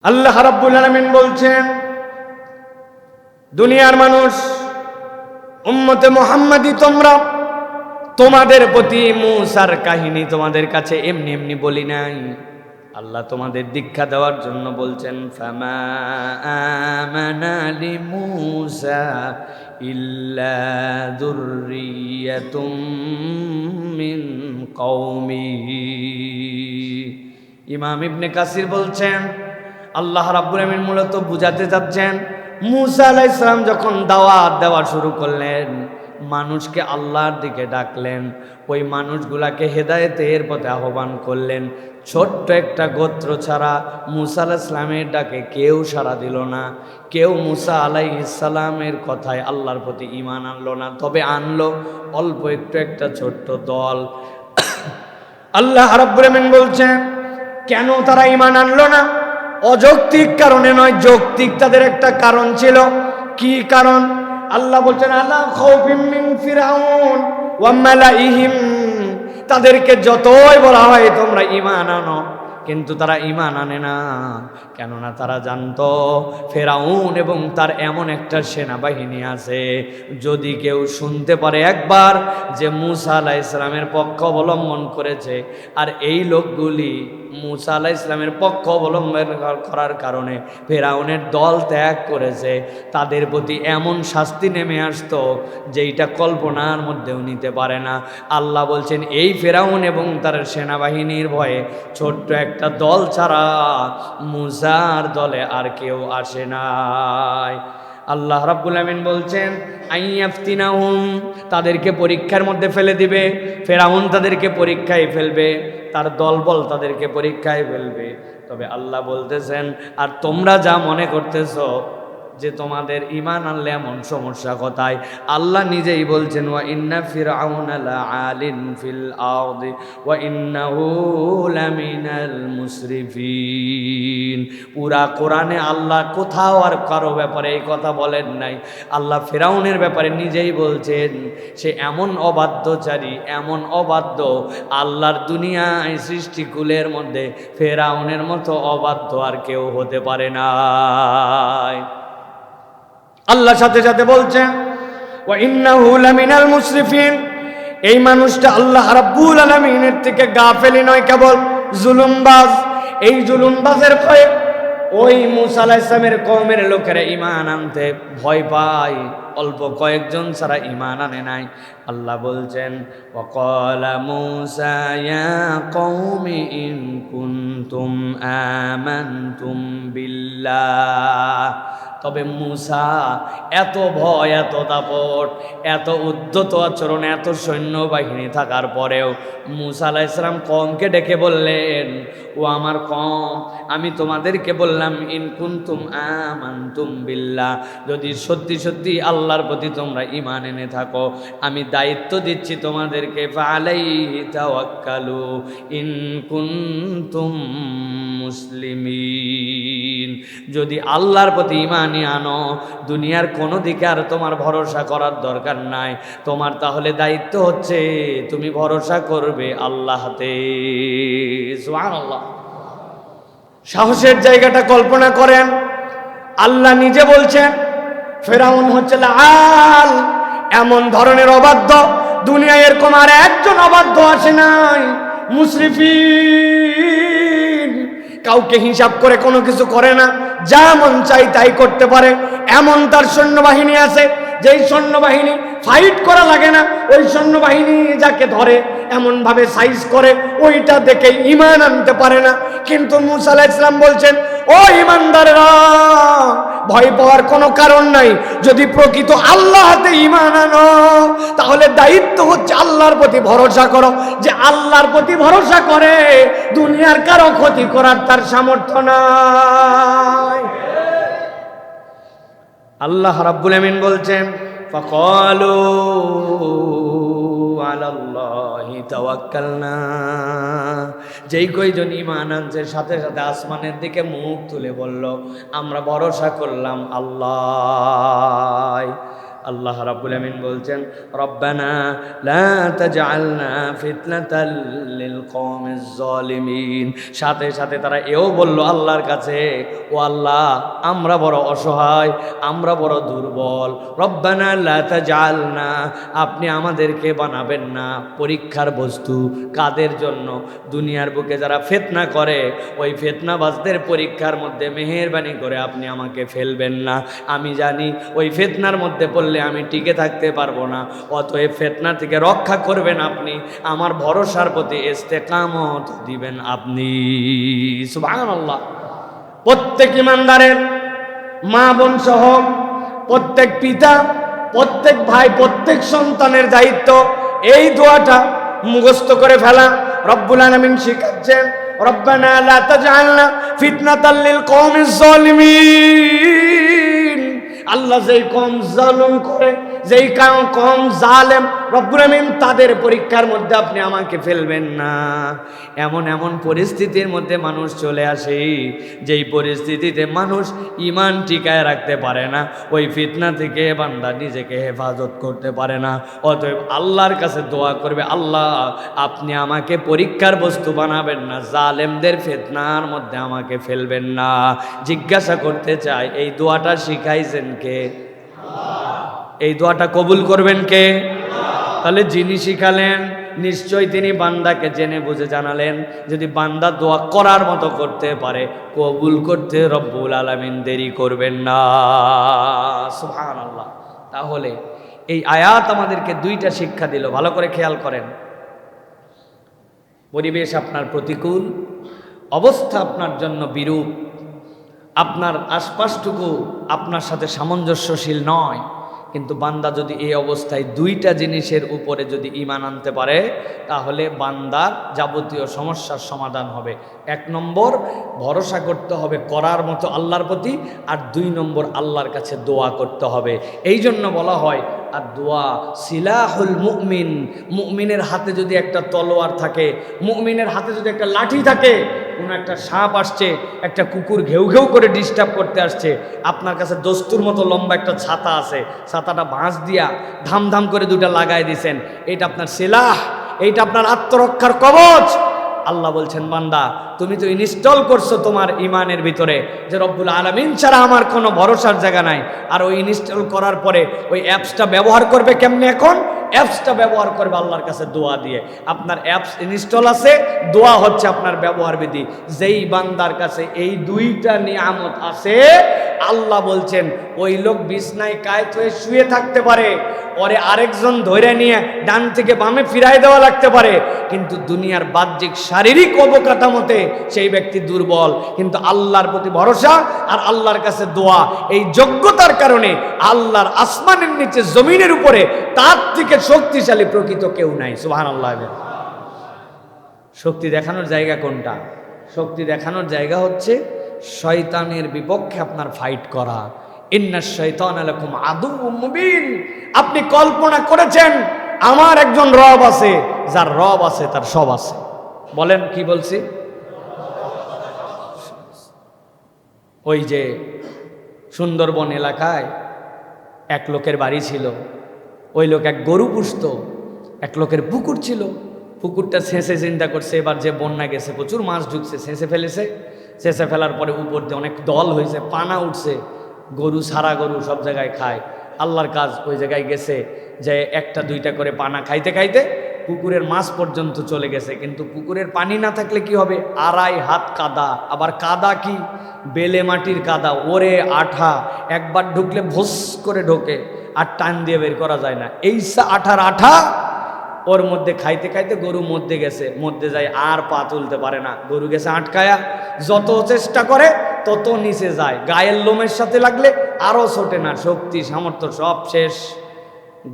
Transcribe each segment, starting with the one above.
আল্লাহ রাব্বুল আলামিন বলছেন, দুনিয়ার মানুষ, উম্মতে মুহাম্মাদি, তোমরা, তোমাদের প্রতি মূসার কাহিনী তোমাদের কাছে এমনি এমনি বলি নাই। আল্লাহ তোমাদের দীক্ষা দেওয়ার জন্য বলছেন, ফামা আমানা লিমূসা ইল্লা যুররিয়াতুম মিন কওমিহি। ইমাম ইবনে কাসির বলছেন, আল্লাহ রাব্বুল আমিন মূলত বুঝাতে চাচ্ছেন, মূসা আলাইহিস সালাম যখন দাওয়াত দেওয়া শুরু করলেন, মানুষকে আল্লাহর দিকে ডাকলেন, ওই মানুষগুলাকে হেদায়েতের পথে আহ্বান করলেন, ছোট্ট একটা গোত্র ছাড়া মূসা আলাইহিস সালামের ডাকে কেউ সাড়া দিল না। কেউ মূসা আলাইহিস সালামের কথায় আল্লাহর প্রতি ঈমান আনলো না, তবে আনলো অল্প একটু একটা ছোট্ট দল। আল্লাহ রাব্বুল আমিন বলছেন, কেন তারা ঈমান আনলো না? অযৌক্তিক কারণে নয়, যৌক্তিক তাদের একটা কারণ ছিল। কি কারণ? আল্লাহ বলছেন, আলা খাউফিম মিন ফিরাউন ওয়া মালাইহিম। তাদেরকে যতই বলা হয় তোমরা ঈমান আনো, কিন্তু তারা ঈমান আনে না। কেননা তারা জানতো ফেরাউন এবং তার এমন একটা সেনাবাহিনী আছে, যদি কেউ শুনতে পারে একবার যে মূসা আলাইহিস সালামের পক্ষ অবলম্বন করেছে, আর এই লোকগুলি মূসা আলাইহিস সালামের পক্ষ অবলম্বন করার কারণে ফেরাউনের দল ত্যাগ করেছে, তাদের প্রতি এমন শাস্তি নেমে আসতো যেইটা কল্পনার মধ্যেও নিতে পারে না। আল্লাহ বলছেন, এই ফেরাউন এবং তার সেনাবাহিনীর ভয়ে ছোট্ট একটা দল ছাড়া মূসার দলে আর কেউ আসে নাই। আল্লাহ রাব্বুল আমিন বলছেন, আইয়াফতিনাহুম, তাদেরকে পরীক্ষার মধ্যে ফেলে দিবে। ফেরাউন তাদেরকে পরীক্ষায় ফেলবে, তার দলবল তাদেরকে পরীক্ষায় ফেলবে। তবে আল্লাহ বলতেছেন, আর তোমরা যা মনে করতেছো যে তোমাদের ঈমান আনলে এমন সমস্যা কোথায়, আল্লাহ নিজেই বলছেন, ওয়া ইন্না ফিরআউনা লাআলিন ফিল আরদি ওয়া ইন্নাহু লামিনাল মুসরিফিন। পুরা কোরআনে আল্লাহ কোথাও আর কারো ব্যাপারে এই কথা বলেন নাই। আল্লাহ ফিরআউনের ব্যাপারে নিজেই বলছেন, সে এমন অবাধ্যচারী, এমন অবাধ্য, আল্লাহর দুনিয়ায় সৃষ্টিকুলের মধ্যে ফিরআউনের মতো অবাধ্য আর কেউ হতে পারে না। আল্লাহ সাথে সাথে বলছেন, ওয়া ইন্নাহু লামিনাল মুসরিফিন। এই মানুষটা আল্লাহ রাব্বুল আলামিনের থেকে গাফেলি নয়, কেবল জুলুমবাজ। এই জুলুমবাজের ভয়ে ওই মূসা আলাইহিস সালামের কওমের লোকেরা ঈমান আনতে ভয় পায়, অল্প কয়েকজন ছাড়া ঈমান আনে নাই। আল্লাহ বলছেন, ওয়া ক্বালা মূসা ইয়া কওমি ইন কুনতুম আমানতুম বিল্লাহ। তবে মূসা এত ভয়, এত দাপট, এত উদ্ধত আচরণ, এত সৈন্যবাহিনী থাকার পরেও মূসা আলাইহিস সালাম কওমকে ডেকে বললেন, ও আমার কওম, আমি তোমাদেরকে বললাম, ইন কুনতুম আমানতুম বিল্লাহ, যদি সত্যি সত্যি আল্লাহর প্রতি তোমরা ঈমান এনে থাকো, আমি দায়িত্ব দিচ্ছি তোমাদেরকে, ফাআলাইহি তাওয়াক্কালু ইন কুনতুম মুসলিমিন। যদি আল্লাহর প্রতি ঈমান আনো, দুনিয়ার কোনো দিকে আর তোমার ভরসা করার দরকার নাই। তোমার তাহলে দায়িত্ব হচ্ছে তুমি ভরসা করবে আল্লাহতে। সুবহানাল্লাহ। সাহসের জায়গাটা কল্পনা করেন। আল্লাহ নিজে বলছেন, ফেরাউন হচ্ছে লাআল, এমন ধরনের অবাধ্য, দুনিয়ায় এরকম আর একজন অবাধ্য আসে নাই। মুসরিফিন, কাউকে হিসাব করে কোনো কিছু করে না, যা মন চাই তাই করতে পারে, এমন তার সৈন্যবাহিনী আছে। যেই সৈন্যবাহিনী ফাইট করা লাগে না, ওই সৈন্যবাহিনী যাকে ধরে এমনভাবে সাইজ করে, ওইটা দেখে ঈমান আনতে পারে না। কিন্তু মূসা আলাইহিস সালাম বলছেন, ও ঈমানদারেরা, ভয় পাওয়ার কোনো কারণ নাই। যদি প্রকৃত আল্লাহতে ঈমান আনো, তাহলে দায়িত্ব হচ্ছে আল্লাহর প্রতি ভরসা করো। যে আল্লাহর প্রতি ভরসা করে, দুনিয়ার কারো ক্ষতি করার তার সামর্থ্য নাই। আল্লাহ রাব্বুল আমিন বলছেন, ফাকালু আলাল্লাহি তাওয়াক্কালনা। যেই কয়জন ঈমান আনছে, সাথে সাথে আসমানের দিকে মুখ তুলে বলল, আমরা ভরসা করলাম আল্লাহ। আল্লাহ রাব্বুল আমিন বলছেন, রব্বানা লা তাজআলনা ফিতনাতাল লিল কওমিজ জালিমিন। সাথে সাথে তারা এও বলল আল্লাহর কাছে, ও আল্লাহ, আমরা বড় অসহায়, আমরা বড় দুর্বল। রব্বানা লা তাজআলনা, আপনি আমাদেরকে বানাবেন না পরীক্ষার বস্তু। কাদের জন্য? দুনিয়ার বুকে যারা ফিতনা করে, ওই ফিতনাবাজদের পরীক্ষার মধ্যে মেহেরবানি করে আপনি আমাকে ফেলবেন না। আমি জানি ওই ফিতনার মধ্যে পড়লে আমি টিকে থাকতে পারবো না, অতএব ফিতনা থেকে রক্ষা করবেন আপনি, আমার ভরসার প্রতি ইস্তেকামত দিবেন আপনি। সুবহানাল্লাহ। প্রত্যেক ইমানদারের, মা বোন সহ প্রত্যেক পিতা, প্রত্যেক ভাই, প্রত্যেক সন্তানের দায়িত্ব এই দোয়াটা মুখস্থ করে ফেলা। রব্বুল আলামিন শিখাচ্ছেন, রব্বানা লা তাজআলনা ফিতনাতাল লিল কওমিজ জালিমিন। আল্লাহ যেই কম জালিম করে, যেই কম জালেম, রব্বুল আমিন তাদের পরীক্ষার মধ্যে আপনি আমাকে ফেলবেন না। এমন এমন পরিস্থিতির মধ্যে মানুষ চলে আসে, যেই পরিস্থিতিতে মানুষ ঈমান টিকায় রাখতে পারে না, ওই ফিতনা থেকে বান্দা নিজেকে হেফাজত করতে পারে না। অতএব আল্লাহর কাছে দোয়া করবে, আল্লাহ আপনি আমাকে পরীক্ষার বস্তু বানাবেন না, জালেমদের ফিতনার মধ্যে আমাকে ফেলবেন না। জিজ্ঞাসা করতে চাই, এই দোয়াটা শিখাইছেন কে? এই দোয়াটা কবুল করবেন কে? তাহলে যিনি শিখালেন নিশ্চয়ই তিনি বান্দাকে জেনে বুঝে জানালেন। যদি বান্দা দোয়া করার মতো করতে পারে, কবুল করতে রব্বুল আলামিন দেরি করবেন না। সুবহানাল্লাহ। তাহলে এই আয়াত আমাদেরকে দুইটা শিক্ষা দিল, ভালো করে খেয়াল করেন। পরিবেশ আপনার প্রতিকূল, অবস্থা আপনার জন্য বিরূপ, আপনার আশপাশটুকু আপনার সাথে সামঞ্জস্যশীল নয়, কিন্তু বান্দা যদি এই অবস্থায় দুইটা জিনিসের উপরে যদি ঈমান আনতে পারে, তাহলে বান্দার যাবতীয় সমস্যার সমাধান হবে। 1 নম্বর, ভরসা করতে হবে করার মতো আল্লাহর প্রতি, আর 2 নম্বর, আল্লাহর কাছে দোয়া করতে হবে। এই জন্য বলা হয় আর দোয়া সিলাহুল মুমিন। মুমিনের হাতে যদি একটা তলোয়ার থাকে, মুমিনের হাতে যদি একটা লাঠি থাকে, কোনো একটা সাপ আসছে, একটা কুকুর ঘেউ ঘেউ করে ডিস্টার্ব করতে আসছে, আপনার কাছে দস্তুর মতো লম্বা একটা ছাতা আছে, ছাতাটা বাঁশ দিয়া ধাম ধাম করে 2টা লাগাই দিয়েছেন, এটা আপনার সিলাহ, এইটা আপনার আত্মরক্ষার কবচ। আল্লাহ বলছেন, বান্দা তুমি তো ইনস্টল করছো তোমার ইমানের ভিতরে যে রব্বুল আলামিন ছাড়া আমার কোনো ভরসার জায়গা নাই। আর ওই ইনস্টল করার পরে ওই অ্যাপসটা ব্যবহার করবে কেমনে? এখন অ্যাপসটা ব্যবহার করবে আল্লাহর কাছে দোয়া দিয়ে। আপনার অ্যাপস ইনস্টল আছে, দোয়া হচ্ছে আপনার ব্যবহার বিধি। যেই বান্দার কাছে এই 2টা নিয়ামত আছে, আল্লাহ বলছেন ওই লোক বিছনায় কায়ত হয়ে শুয়ে থাকতে পারে, ওরে আরেকজন ধরে নিয়ে ডান থেকে বামে ফিরাই দেওয়া লাগতে পারে, কিন্তু দুনিয়ার বাহ্যিক শারীরিক অবকাঠামোতে সেই ব্যক্তি দুর্বল, কিন্তু আল্লাহর প্রতি ভরসা আর আল্লাহর কাছে দোয়া, এই যোগ্যতার কারণে আল্লাহর আসমানের নিচে জমিনের উপরে তার থেকে শক্তিশালী প্রকৃত কেউ নাই। সুবহানাল্লাহ। শক্তি দেখানোর জায়গা কোনটা? শক্তি দেখানোর জায়গা হচ্ছে শয়তানের বিপক্ষে আপনার ফাইট করা। ইন্নাশ শাইতানা লাকুম আদুউম মুবিন। আপনি কল্পনা করেছেন আমার একজন রব আছে, যার রব আছে তার সব আছে। বলেন কি বলছি? ওই যে সুন্দরবন এলাকায় এক লোকের বাড়ি ছিল, ওই লোক এক গরু পুষত, এক লোকের পুকুর ছিল, পুকুরটা ছেঁচে চিন্তা করছে এবার যে বন্যা গেছে প্রচুর মাছ ঢুকছে, ছেঁচে ফেলেছে। ছেঁচে ফেলার পরে উপর দিয়ে অনেক দল হয়েছে, পানা উঠছে, গরু সারা গরু সব জায়গায় খায়। আল্লাহর কাজ, ওই জায়গায় গেছে যে 1টা 2টা করে পানা খাইতে খাইতে পুকুরের মাছ পর্যন্ত চলে গেছে। কিন্তু পুকুরের পানি না থাকলে কি হবে? 2.5 হাত কাদা, আবার কাদা কি বেলে মাটির কাদা, ওরে আঠা, একবার ঢুকলে ভোস করে ঢোকে আর টান দিয়ে বের করা যায় না। এই আঠার আঠা ওর মধ্যে খাইতে খাইতে গরু মধ্যে গেছে, মধ্যে যায় আর পা তুলতে পারে না, গরু গেছে আটকায়া। যত চেষ্টা করে তত নিচে যায়, গায়ের লোমের সাথে লাগলে আরো ছোটে না, শক্তি সামর্থ্য সব শেষ।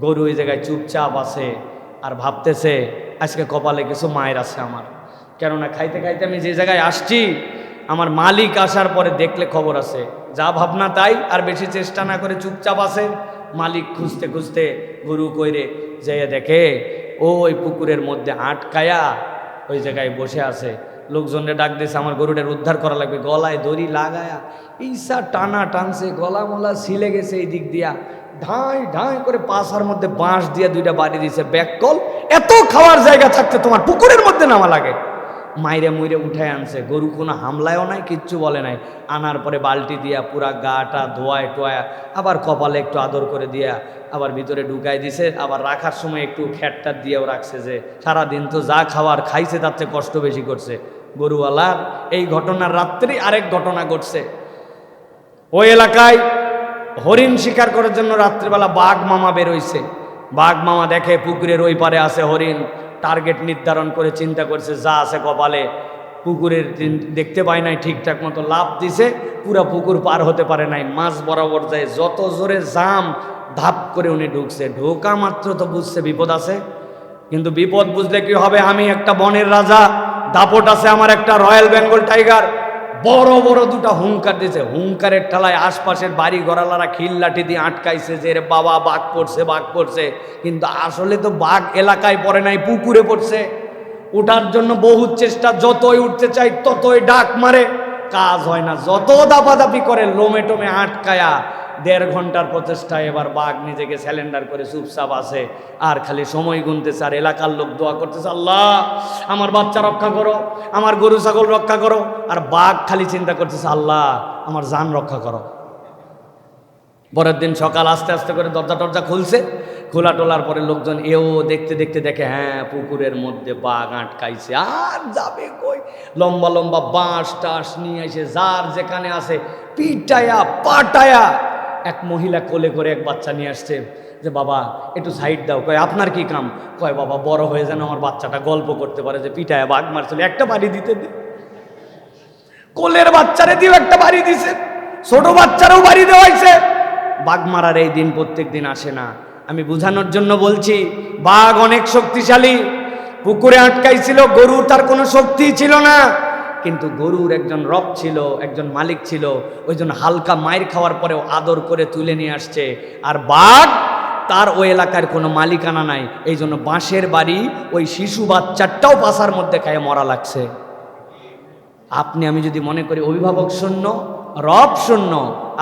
গরু ওই জায়গায় চুপচাপ আছে আর ভাবতেছে আজকে কপালে কিছু মায়ের আছে আমার, কেননা খাইতে খাইতে আমি যে জায়গায় আসছি আমার মালিক আসার পরে দেখলে খবর আছে। যা ভাবনা তাই, আর বেশি চেষ্টা না করে চুপচাপ আছে। মালিক খুঁজতে খুঁজতে গরু কইরে যেয়ে দেখে ওই পুকুরের মধ্যে আটকায়া ওই জায়গায় বসে আছে। লোকজনরে ডাক দিয়েছে, আমার গরুটার উদ্ধার করা লাগবে। গলায় দড়ি লাগায়া ঈসা টানা টানছে, গলা মলা ছিলে গেছে এই দিক দিয়া, ঢাই ঢাই করে পাশার মধ্যে বাঁশ দিয়ে দুইটা বাড়ি দিয়েছে ব্যাককল, এত খাওয়ার জায়গা থাকতে তোমার পুকুরের মধ্যে নামা লাগে। মাইরে মুইরে উঠায় আনছে, গরু কোনো হামলায়ও নাই, কিচ্ছু বলে নাই। আনার পরে বালতি দিয়া পুরা গাটা ধোয়ায় টোয়া, আবার কপালে একটু আদর করে দিয়া আবার ভিতরে ঢুকাই দিছে। আবার রাখার সময় একটু খ্যাটটা দিয়েও রাখছে, যে সারাদিন তো যা খাওয়ার খাইছে তার চেয়ে কষ্ট বেশি করছে গরুওয়ালার। এই ঘটনার রাত্রি আরেক ঘটনা ঘটছে। ওই এলাকায় হরিণ শিকার করার জন্য রাত্রিবেলা বাঘ মামা বেরোইছে। বাঘ মামা দেখে পুকুরের ওই পারে আছে হরিণ, টার্গেট নির্ধারণ করে চিন্তা করছে যা আছে কপালে, পুকুরের দেখতে পায় নাই ঠিকঠাক মতো, লাফ দিছে, পুরা পুকুর পার হতে পারে নাই, মাছ বরাবর যায়, যত জোরে জাম ধাপ করে উনি ঢুকছে। ঢোকা মাত্র তো বুঝছে বিপদ আছে, কিন্তু বিপদ বুঝলে কি হবে, আমি একটা বনের রাজা, দাপট আছে আমার একটা রয়্যাল বেঙ্গল টাইগার, বড় বড় দুটা হুঙ্কার দিছে। হুঙ্কারের ঠালায় আশপাশের বাড়ি ঘরালারা খিল লাঠি দিয়ে আটকাইছে যে রে বাবা বাঘ পড়ছে বাঘ পড়ছে, কিন্তু আসলে তো বাঘ এলাকায় পড়ে নাই, পুকুরে পড়ছে। উঠার জন্য বহুত চেষ্টা, যতই উঠতে চাই ততই ডাক মারে, কাজ হয় না, যত দাপাদাপি করে লোমে টোমে আটকায়া 1.5 ঘন্টার প্রচেষ্টায় এবার বাঘ নিজেকে স্যালেন্ডার করে চুপচাপ আছে, আর খালি সময় গুনতেছে। আর এলাকার লোক দোয়া করতেছে, আল্লাহ আমার বাচ্চা রক্ষা করো, আমার গরু ছাগল রক্ষা করো। আর বাঘ খালি চিন্তা করতেছে, আল্লাহ আমার জান রক্ষা করো। পরের দিন সকাল আস্তে আস্তে করে দরজা টরজা খুলছে, খোলা টোলার পরে লোকজন এও দেখতে দেখতে দেখে হ্যাঁ পুকুরের মধ্যে বাঘ আটকাইছে। আর যাবে কই, লম্বা লম্বা বাঁশ টাস নিয়ে এসে যার যেখানে আছে পিটায়া পাটায়া। এক মহিলা কোলে করে এক বাচ্চা নিয়ে আসছে, যে বাবা একটু সাইড দাও। কয় আপনার কি কাম? কয় বাবা বড় হয়ে যেন আমার বাচ্চাটা গল্প করতে পারে যে পিটায়া বাঘ মারছিল, একটা বাড়ি দিতে দে। কোলের বাচ্চারে দিও একটা বাড়ি দিছে, ছোট বাচ্চারও বাড়ি দেওয়াইছে। বাঘ মারার এই দিন প্রত্যেক দিন আসে না। আমি বোঝানোর জন্য বলছি, বাঘ অনেক শক্তিশালী। পুকুরে আটকাইছিল, গরুর তার কোনো শক্তি ছিল না, কিন্তু গরুর একজন রব ছিল, একজন মালিক ছিল, ওই জন্য হালকা মায়ের খাওয়ার পরেও আদর করে তুলে নিয়ে আসছে। আর বাঘ তার ওই এলাকার কোনো মালিকানা নাই, এই জন্য বাঁশের বাড়ি ওই শিশু বাচ্চাটাও পাশার মধ্যে খায় মরা লাগছে। আপনি আমি যদি মনে করি অভিভাবক শূন্য, রব শূন্য,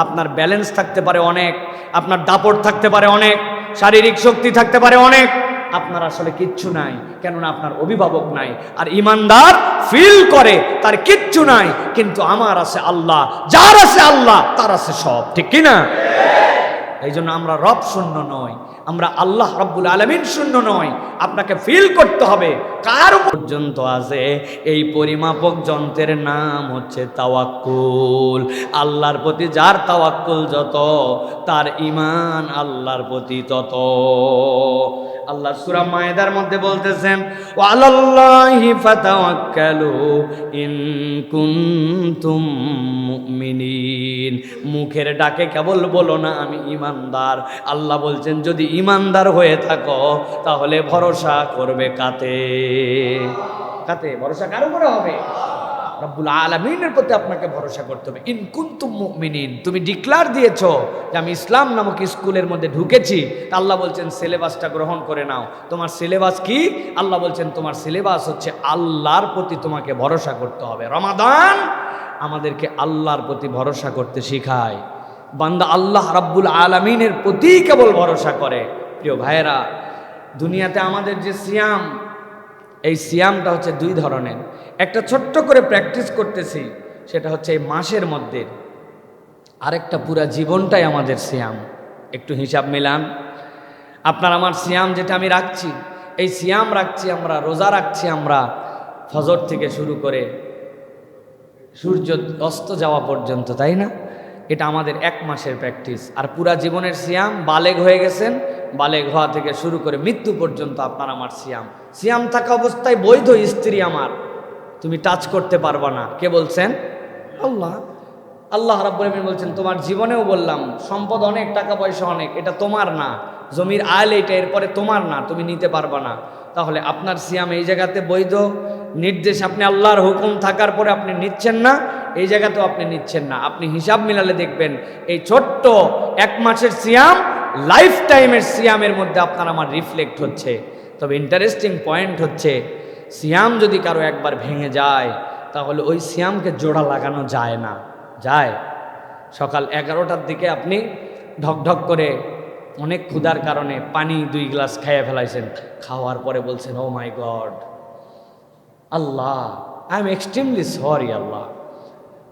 আপনার ব্যালেন্স থাকতে পারে অনেক, আপনার দাপট থাকতে পারে অনেক, শারীরিক শক্তি থাকতে পারে অনেক, আপনার আসলে কিচ্ছু নাই, কেননা আপনার অভিভাবক নাই। আর ইমানদার ফিল করে তার কিচ্ছু নাই, কিন্তু আমার আছে আল্লাহ, যার আছে আল্লাহ তার আছে সব, ঠিক কিনা? এই জন্য আমরা রব শূন্য নয়, আমরা আল্লাহ রাব্বুল আলামিন শূন্য নয়। আপনাকে ফিল করতে হবে কার পর্যন্ত আছে। এই পরিমাপক যন্ত্রের নাম হচ্ছে তাওয়াক্কুল। আল্লাহর প্রতি যার তাওয়াক্কুল যত, তার ঈমান আল্লাহর প্রতি তত। আল্লাহ সূরা মায়েদার মধ্যে বলতেছেন, ওয়া আলাল্লাহি ফাতাওয়াক্কালু ইন কুনতুম মুমিনিন। মুখের ডাকে কেবল বলো না আমি ঈমানদার। আল্লাহ বলছেন যদি ঈমানদার হয়ে থাকো তাহলে ভরসা করবে কাতে? কাতে ভরসা কার উপরে হবে? রব্বুল আলামিনের প্রতি আপনাকে ভরসা করতে হবে। ইন কুনতুম মুমিনিন, তুমি ডিক্লার দিয়েছো যে আমি ইসলাম নামক স্কুলের মধ্যে ঢুকেছি, আল্লাহ বলছেন সিলেবাসটা গ্রহণ করে নাও। তোমার সিলেবাস কি? আল্লাহ বলছেন তোমার সিলেবাস হচ্ছে আল্লাহর প্রতি তোমাকে ভরসা করতে হবে। রমাদান আমাদেরকে আল্লাহর প্রতি ভরসা করতে শেখায়। বান্দা আল্লাহ রাব্বুল আলামিনের প্রতি কেবল ভরসা করে। প্রিয় ভাইয়েরা, দুনিয়াতে আমাদের যে সিয়াম, এই সিয়ামটা হচ্ছে 2 ধরনের। একটা ছোট্ট করে প্র্যাকটিস করতেছি, সেটা হচ্ছে এই মাসের মধ্যে, আরেকটা পুরা জীবনটাই আমাদের সিয়াম। একটু হিসাব মিলান। আপনার আমার সিয়াম যেটা আমি রাখছি, এই সিয়াম রাখছি আমরা, রোজা রাখছি আমরা ফজর থেকে শুরু করে সূর্য অস্ত যাওয়া পর্যন্ত, তাই না? এটা আমাদের 1 মাসের প্র্যাকটিস। আর পুরা জীবনের সিয়াম, বালেগ হয়ে গেছেন, বালেগ হওয়া থেকে শুরু করে মৃত্যু পর্যন্ত আপনার আমার সিয়াম। সিয়াম থাকা অবস্থায় বৈধ স্ত্রী আমার তুমি টাচ করতে পারবা না। কে বলছেন? আল্লাহ। আল্লাহ রাব্বুল আলামিন বলছেন তোমার জীবনেও বললাম সম্পদ অনেক, টাকা পয়সা অনেক, এটা তোমার না, জমির আল এটা, এরপরে তোমার না, তুমি নিতে পারবা না। তাহলে আপনার সিয়াম এই জায়গাতে বৈধ নির্দেশ, আপনি আল্লাহর হুকুম থাকার পরে আপনি নিচ্ছেন না, এই জায়গাতেও আপনি নিচ্ছেন না। আপনি হিসাব মিলালে দেখবেন এই ছোট্ট 1 মাসের সিয়াম লাইফ টাইমের সিয়ামের মধ্যে আপনার আমার রিফ্লেক্ট হচ্ছে। তবে ইন্টারেস্টিং পয়েন্ট হচ্ছে, সিয়াম যদি কারো একবার ভেঙে যায় তাহলে ওই সিয়ামকে জোড়া লাগানো যায় না। যায়? সকাল 11টার দিকে আপনি ঢকঢক করে অনেক ক্ষুধার কারণে পানি 2 গ্লাস খাইয়ে ফেলাইছেন, খাওয়ার পরে বলছেন, oh my God Allah, I am extremely sorry Allah,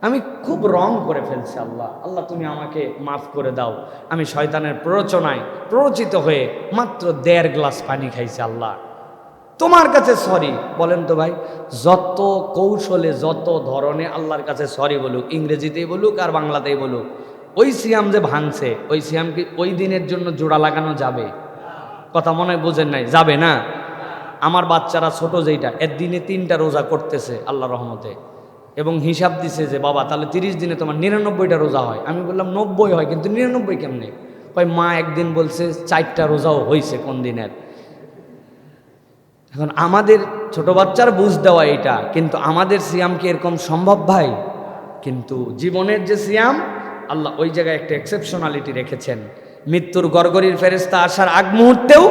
আমি খুব রং করে ফেলছি আল্লাহ, আল্লাহ তুমি আমাকে মাফ করে দাও, আমি শয়তানের প্ররোচনায় প্ররোচিত হয়ে মাত্র 1.5 গ্লাস পানি খাইছি আল্লাহ, তোমার কাছে সরি। বলেন তো ভাই, যত কৌশলে যত ধরনে আল্লাহর কাছে সরি বলুক, ইংরেজিতেই বলুক আর বাংলাতেই বলুক, ওই সিয়াম যে ভাঙছে, ওই সিয়াম কি ওই দিনের জন্য জোড়া লাগানো যাবে? কথা মনে হয় বোঝেন নাই, যাবে না। আমার বাচ্চারা ছোট যেইটা, এর দিনে 3টা রোজা করতেছে আল্লাহর রহমতে, এবং হিসাব দিছে যে বাবা তাহলে 30 দিনে তোমার 99টা রোজা হয়। আমি বললাম 90 হয়, কিন্তু 99 কেমনে? কয় মা একদিন বলছে 4টা রোজাও হয়েছে কোন দিনের। এখন আমাদের ছোট বাচ্চার বুঝ দেওয়া এটা, কিন্তু আমাদের সিয়াম কি এরকম সম্ভব ভাই? কিন্তু জীবনের যে সিয়াম, আল্লাহ ওই জায়গায় একটা এক্সেপশনালিটি রেখেছেন। মৃত্যুর গড়গড়ির ফেরেশতা আসার আগ মুহূর্তেও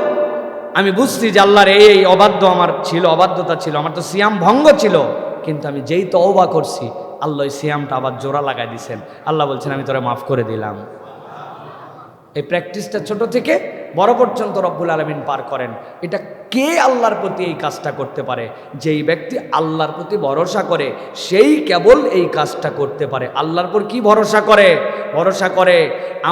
আমি বুঝছি যে আল্লাহর এই অবাধ্য আমার ছিল, অবাধ্যতা ছিল, আমার তো সিয়াম ভঙ্গ ছিল, কিন্তু আমি যেই তওবা করছি আল্লাহ ওই সিয়ামটা আবার জোড়া লাগাই দিছেন। আল্লাহ বলছেন আমি তোরা মাফ করে দিলাম। এই প্র্যাকটিসটা ছোট থেকে বড় পর্যন্ত রব্বুল আলামিন পার করেন। এটা কে আল্লাহর প্রতি এই কাজটা করতে পারে? যেই ব্যক্তি আল্লাহর প্রতি ভরসা করে সেই কেবল এই কাজটা করতে পারে। আল্লাহর পর কি ভরসা করে? ভরসা করে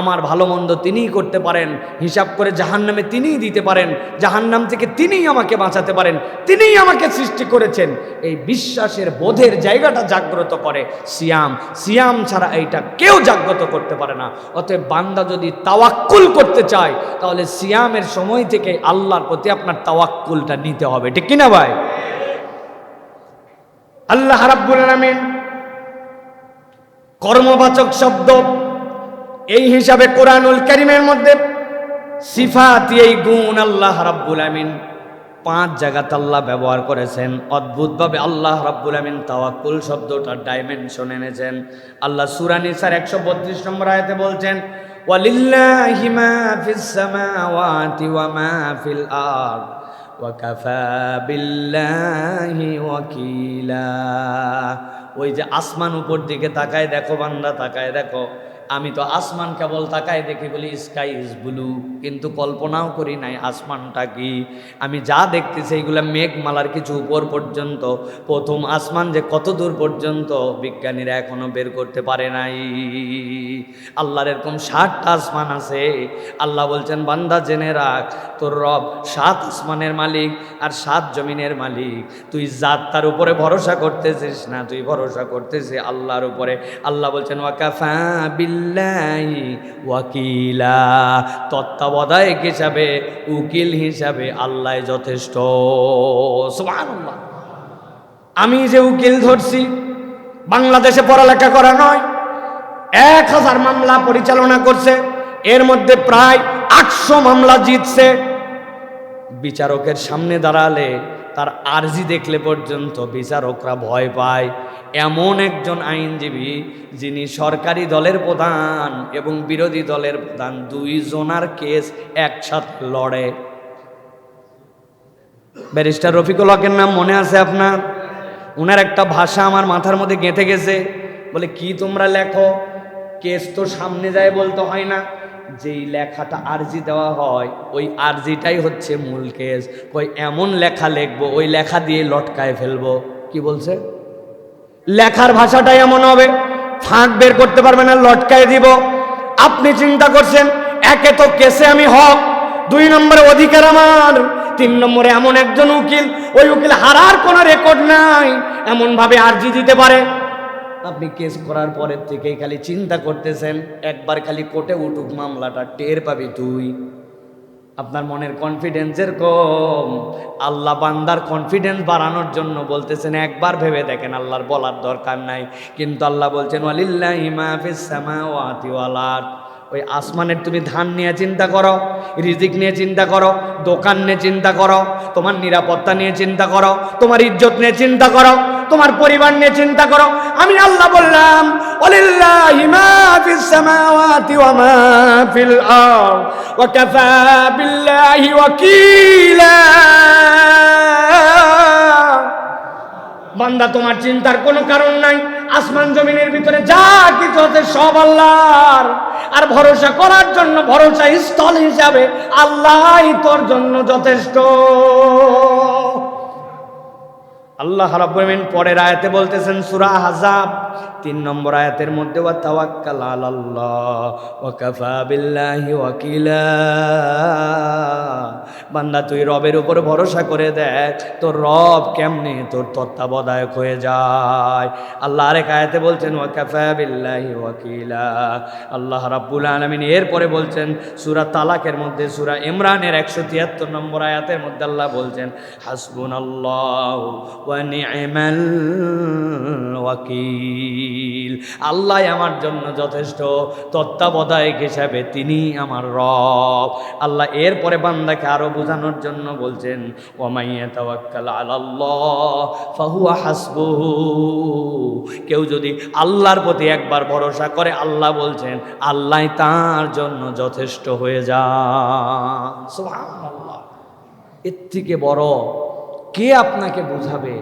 আমার ভালো মন্দ তিনিই করতে পারেন, হিসাব করে জাহান্নামে তিনিই দিতে পারেন, জাহান্নাম থেকে তিনিই আমাকে বাঁচাতে পারেন, তিনিই আমাকে সৃষ্টি করেছেন। এই বিশ্বাসের বোধের জায়গাটা জাগ্রত করে সিয়াম। সিয়াম ছাড়া এইটা কেউ জাগ্রত করতে পারে না। অতএব বান্দা যদি তাওয়াক্কুল করতে চায়, তাহলে সিয়ামের সময় থেকে আল্লাহর প্রতি আপনার তাওয়াক্কুলটা নিতে হবে, ঠিক কিনা ভাই? আল্লাহ রাব্বুল আলামিন কর্মবাচক শব্দ, এই হিসাবে কোরআনুল কারীমের মধ্যে সিফাতি এই গুণ আল্লাহ রাব্বুল আলামিন 5 জায়গাতে আল্লাহ ব্যবহার করেছেন। অদ্ভুতভাবে আল্লাহ রাব্বুল আলামিন তাওয়াক্কুল শব্দটার ডাইমেনশন এনেছেন। আল্লাহ সূরা নিসার 132 নম্বর আয়াতে বলছেন, ওয়ালিল্লাহি মা ফিস সামাওয়াতি ওয়া মা ফিল আরদ ওয়া কাফা বিল্লাহি ওয়াকিলা। ওই যে আসমান উপর দিকে তাকায় দেখো বান্দা, তাকায় দেখো, আমি তো আসমান কেবল তাকায় দেখি বলি স্কাই ইজ ব্লু, কিন্তু কল্পনাও করি নাই আসমানটা কি। আমি যা দেখতেছি এইগুলা মেঘমালার কিছু উপর পর্যন্ত, প্রথম আসমান যে কত দূর পর্যন্ত বিজ্ঞানীরা এখনো বের করতে পারে নাই। আল্লাহর এরকম 7টা আসমান আছে। আল্লাহ বলছেন বান্দা জেনে রাখ, তোর রব 7 আসমানের মালিক আর 7 জমিনের মালিক। তুই জাত তার উপরে ভরসা করতেছিস না, তুই ভরসা করতেছিস আল্লাহর উপরে। আল্লাহ বলছেন ওয়াকাফা বিল্লাহি ওয়াকিলা, তত্ত্বাবধায়ক হিসাবে, উকিল হিসাবে আল্লাহ যথেষ্ট। সুবহানাল্লাহ। আমি যে উকিল ধরছি, বাংলাদেশে পড়ালেখা করা নয়, 1000 মামলা পরিচালনা করছে, এর মধ্যে প্রায় 800 মামলা জিতছে। বিচারকের সামনে দাঁড়ালে তার আর্জি দেখলে পর্যন্ত বিচারকরা ভয় পায়। এমন একজন আইনজীবী যিনি সরকারি দলের প্রধান এবং বিরোধী দলের প্রধান 2 জনার কেস একসাথে লড়ে। ব্যারিস্টার রফিকুল হকের নাম মনে আছে আপনার? ওনার একটা ভাষা আমার মাথার মধ্যে গেঁথে গেছে। বলে কি তোমরা লেখো, কেস তো সামনে যায় বলতে হয় না, যেই লেখাটা আর্জি দেওয়া হয় ওই আর্জিটাই হচ্ছে মূল কেস। কই এমন লেখা লিখবো ওই লেখা দিয়ে লটকায় ফেলবো। কি বলছে? লেখার ভাষাটাই এমন হবে, ফাঁক বের করতে পারবে না, লটকায় দিব। আপনি চিন্তা করছেন, একে তো কেসে আমি হক, 2 নম্বরে অধিকার আমার, 3 নম্বরে এমন একজন উকিল, ওই উকিল হারার কোনো রেকর্ড নাই, এমন ভাবে আর্জি দিতে পারে। আপনি কেস করার পরের থেকেই খালি চিন্তা করতেছেন, একবার খালি কোর্টে উঠুক মামলাটা, টের পাবি তুই। আপনার মনের কনফিডেন্সের কম। আল্লাহ বান্দার কনফিডেন্স বাড়ানোর জন্য বলতেছেন একবার ভেবে দেখেন, আল্লাহর বলার দরকার নাই, কিন্তু আল্লাহ বলছেন ওয়ালিল্লাহি মা ফিস সামাওয়াতি ওয়াল আরদ। ওই আসমানের তুমি ধান নিয়ে চিন্তা করো, রিজিক নিয়ে চিন্তা করো, দোকান নিয়ে চিন্তা করো, তোমার নিরাপত্তা নিয়ে চিন্তা করো, তোমার ইজ্জত নিয়ে চিন্তা করো, তোমার পরিবার নিয়ে চিন্তা করো। আমি আল্লাহ বললাম ওয়ালিল্লাহি মা ফিস সামাওয়াতি ওয়া মা ফিল আরদ ওয়া কাফা বিল্লাহি ওয়াকিলা। বান্দা তোমার চিন্তার কোনো কারণ নাই, আসমান জমিনের ভিতরে যা কিছু আছে সব আল্লাহর। আর ভরসা করার জন্য ভরসা স্থল হিসাবে আল্লাহই তোর জন্য যথেষ্ট। আল্লাহ রাব্বুল আলামিন পরের আয়াতে বলতেছেন সূরা আহজাব 3 নম্বর আয়াতের মধ্যে, ওয়া তাওয়াক্কাল আলাল্লাহ ওয়া কাফা বিল্লাহি ওয়াকিলা। বান্দা তুই রবের উপর ভরসা করে দেখ, তোর রব কেমনে তোর তত্ত্বাবধায়ক হয়ে যায়। আল্লাহ আরেক আয়াতে বলছেন ওয়া কাফা বিল্লাহি ওয়াকিলা। আল্লাহ রাব্বুল আলামিন এরপরে বলছেন সূরা তালাকের মধ্যে, সূরা ইমরানের 173 নম্বর আয়াতের মধ্যে আল্লাহ বলছেন হাসবুনাল্লাহু ওয়া নি'মাল ওয়াকিল। আল্লাহ আমার জন্য যথেষ্ট, তত্ত্বাবধায়ক হিসাবে তিনি আমার রব। আল্লাহ এরপরে বান্দাকে আরো বোঝানোর জন্য বলছেন ওয়া মাইয়া তাওয়াক্কাল আলাল্লাহ ফাহুয়া হাসবুহু। কেউ যদি আল্লাহর প্রতি একবার ভরসা করে, আল্লাহ বলছেন আল্লাহ তার জন্য যথেষ্ট হয়ে যায়। সুবহানাল্লাহ। এর থেকে বড় কে আপনাকে বুঝাবে?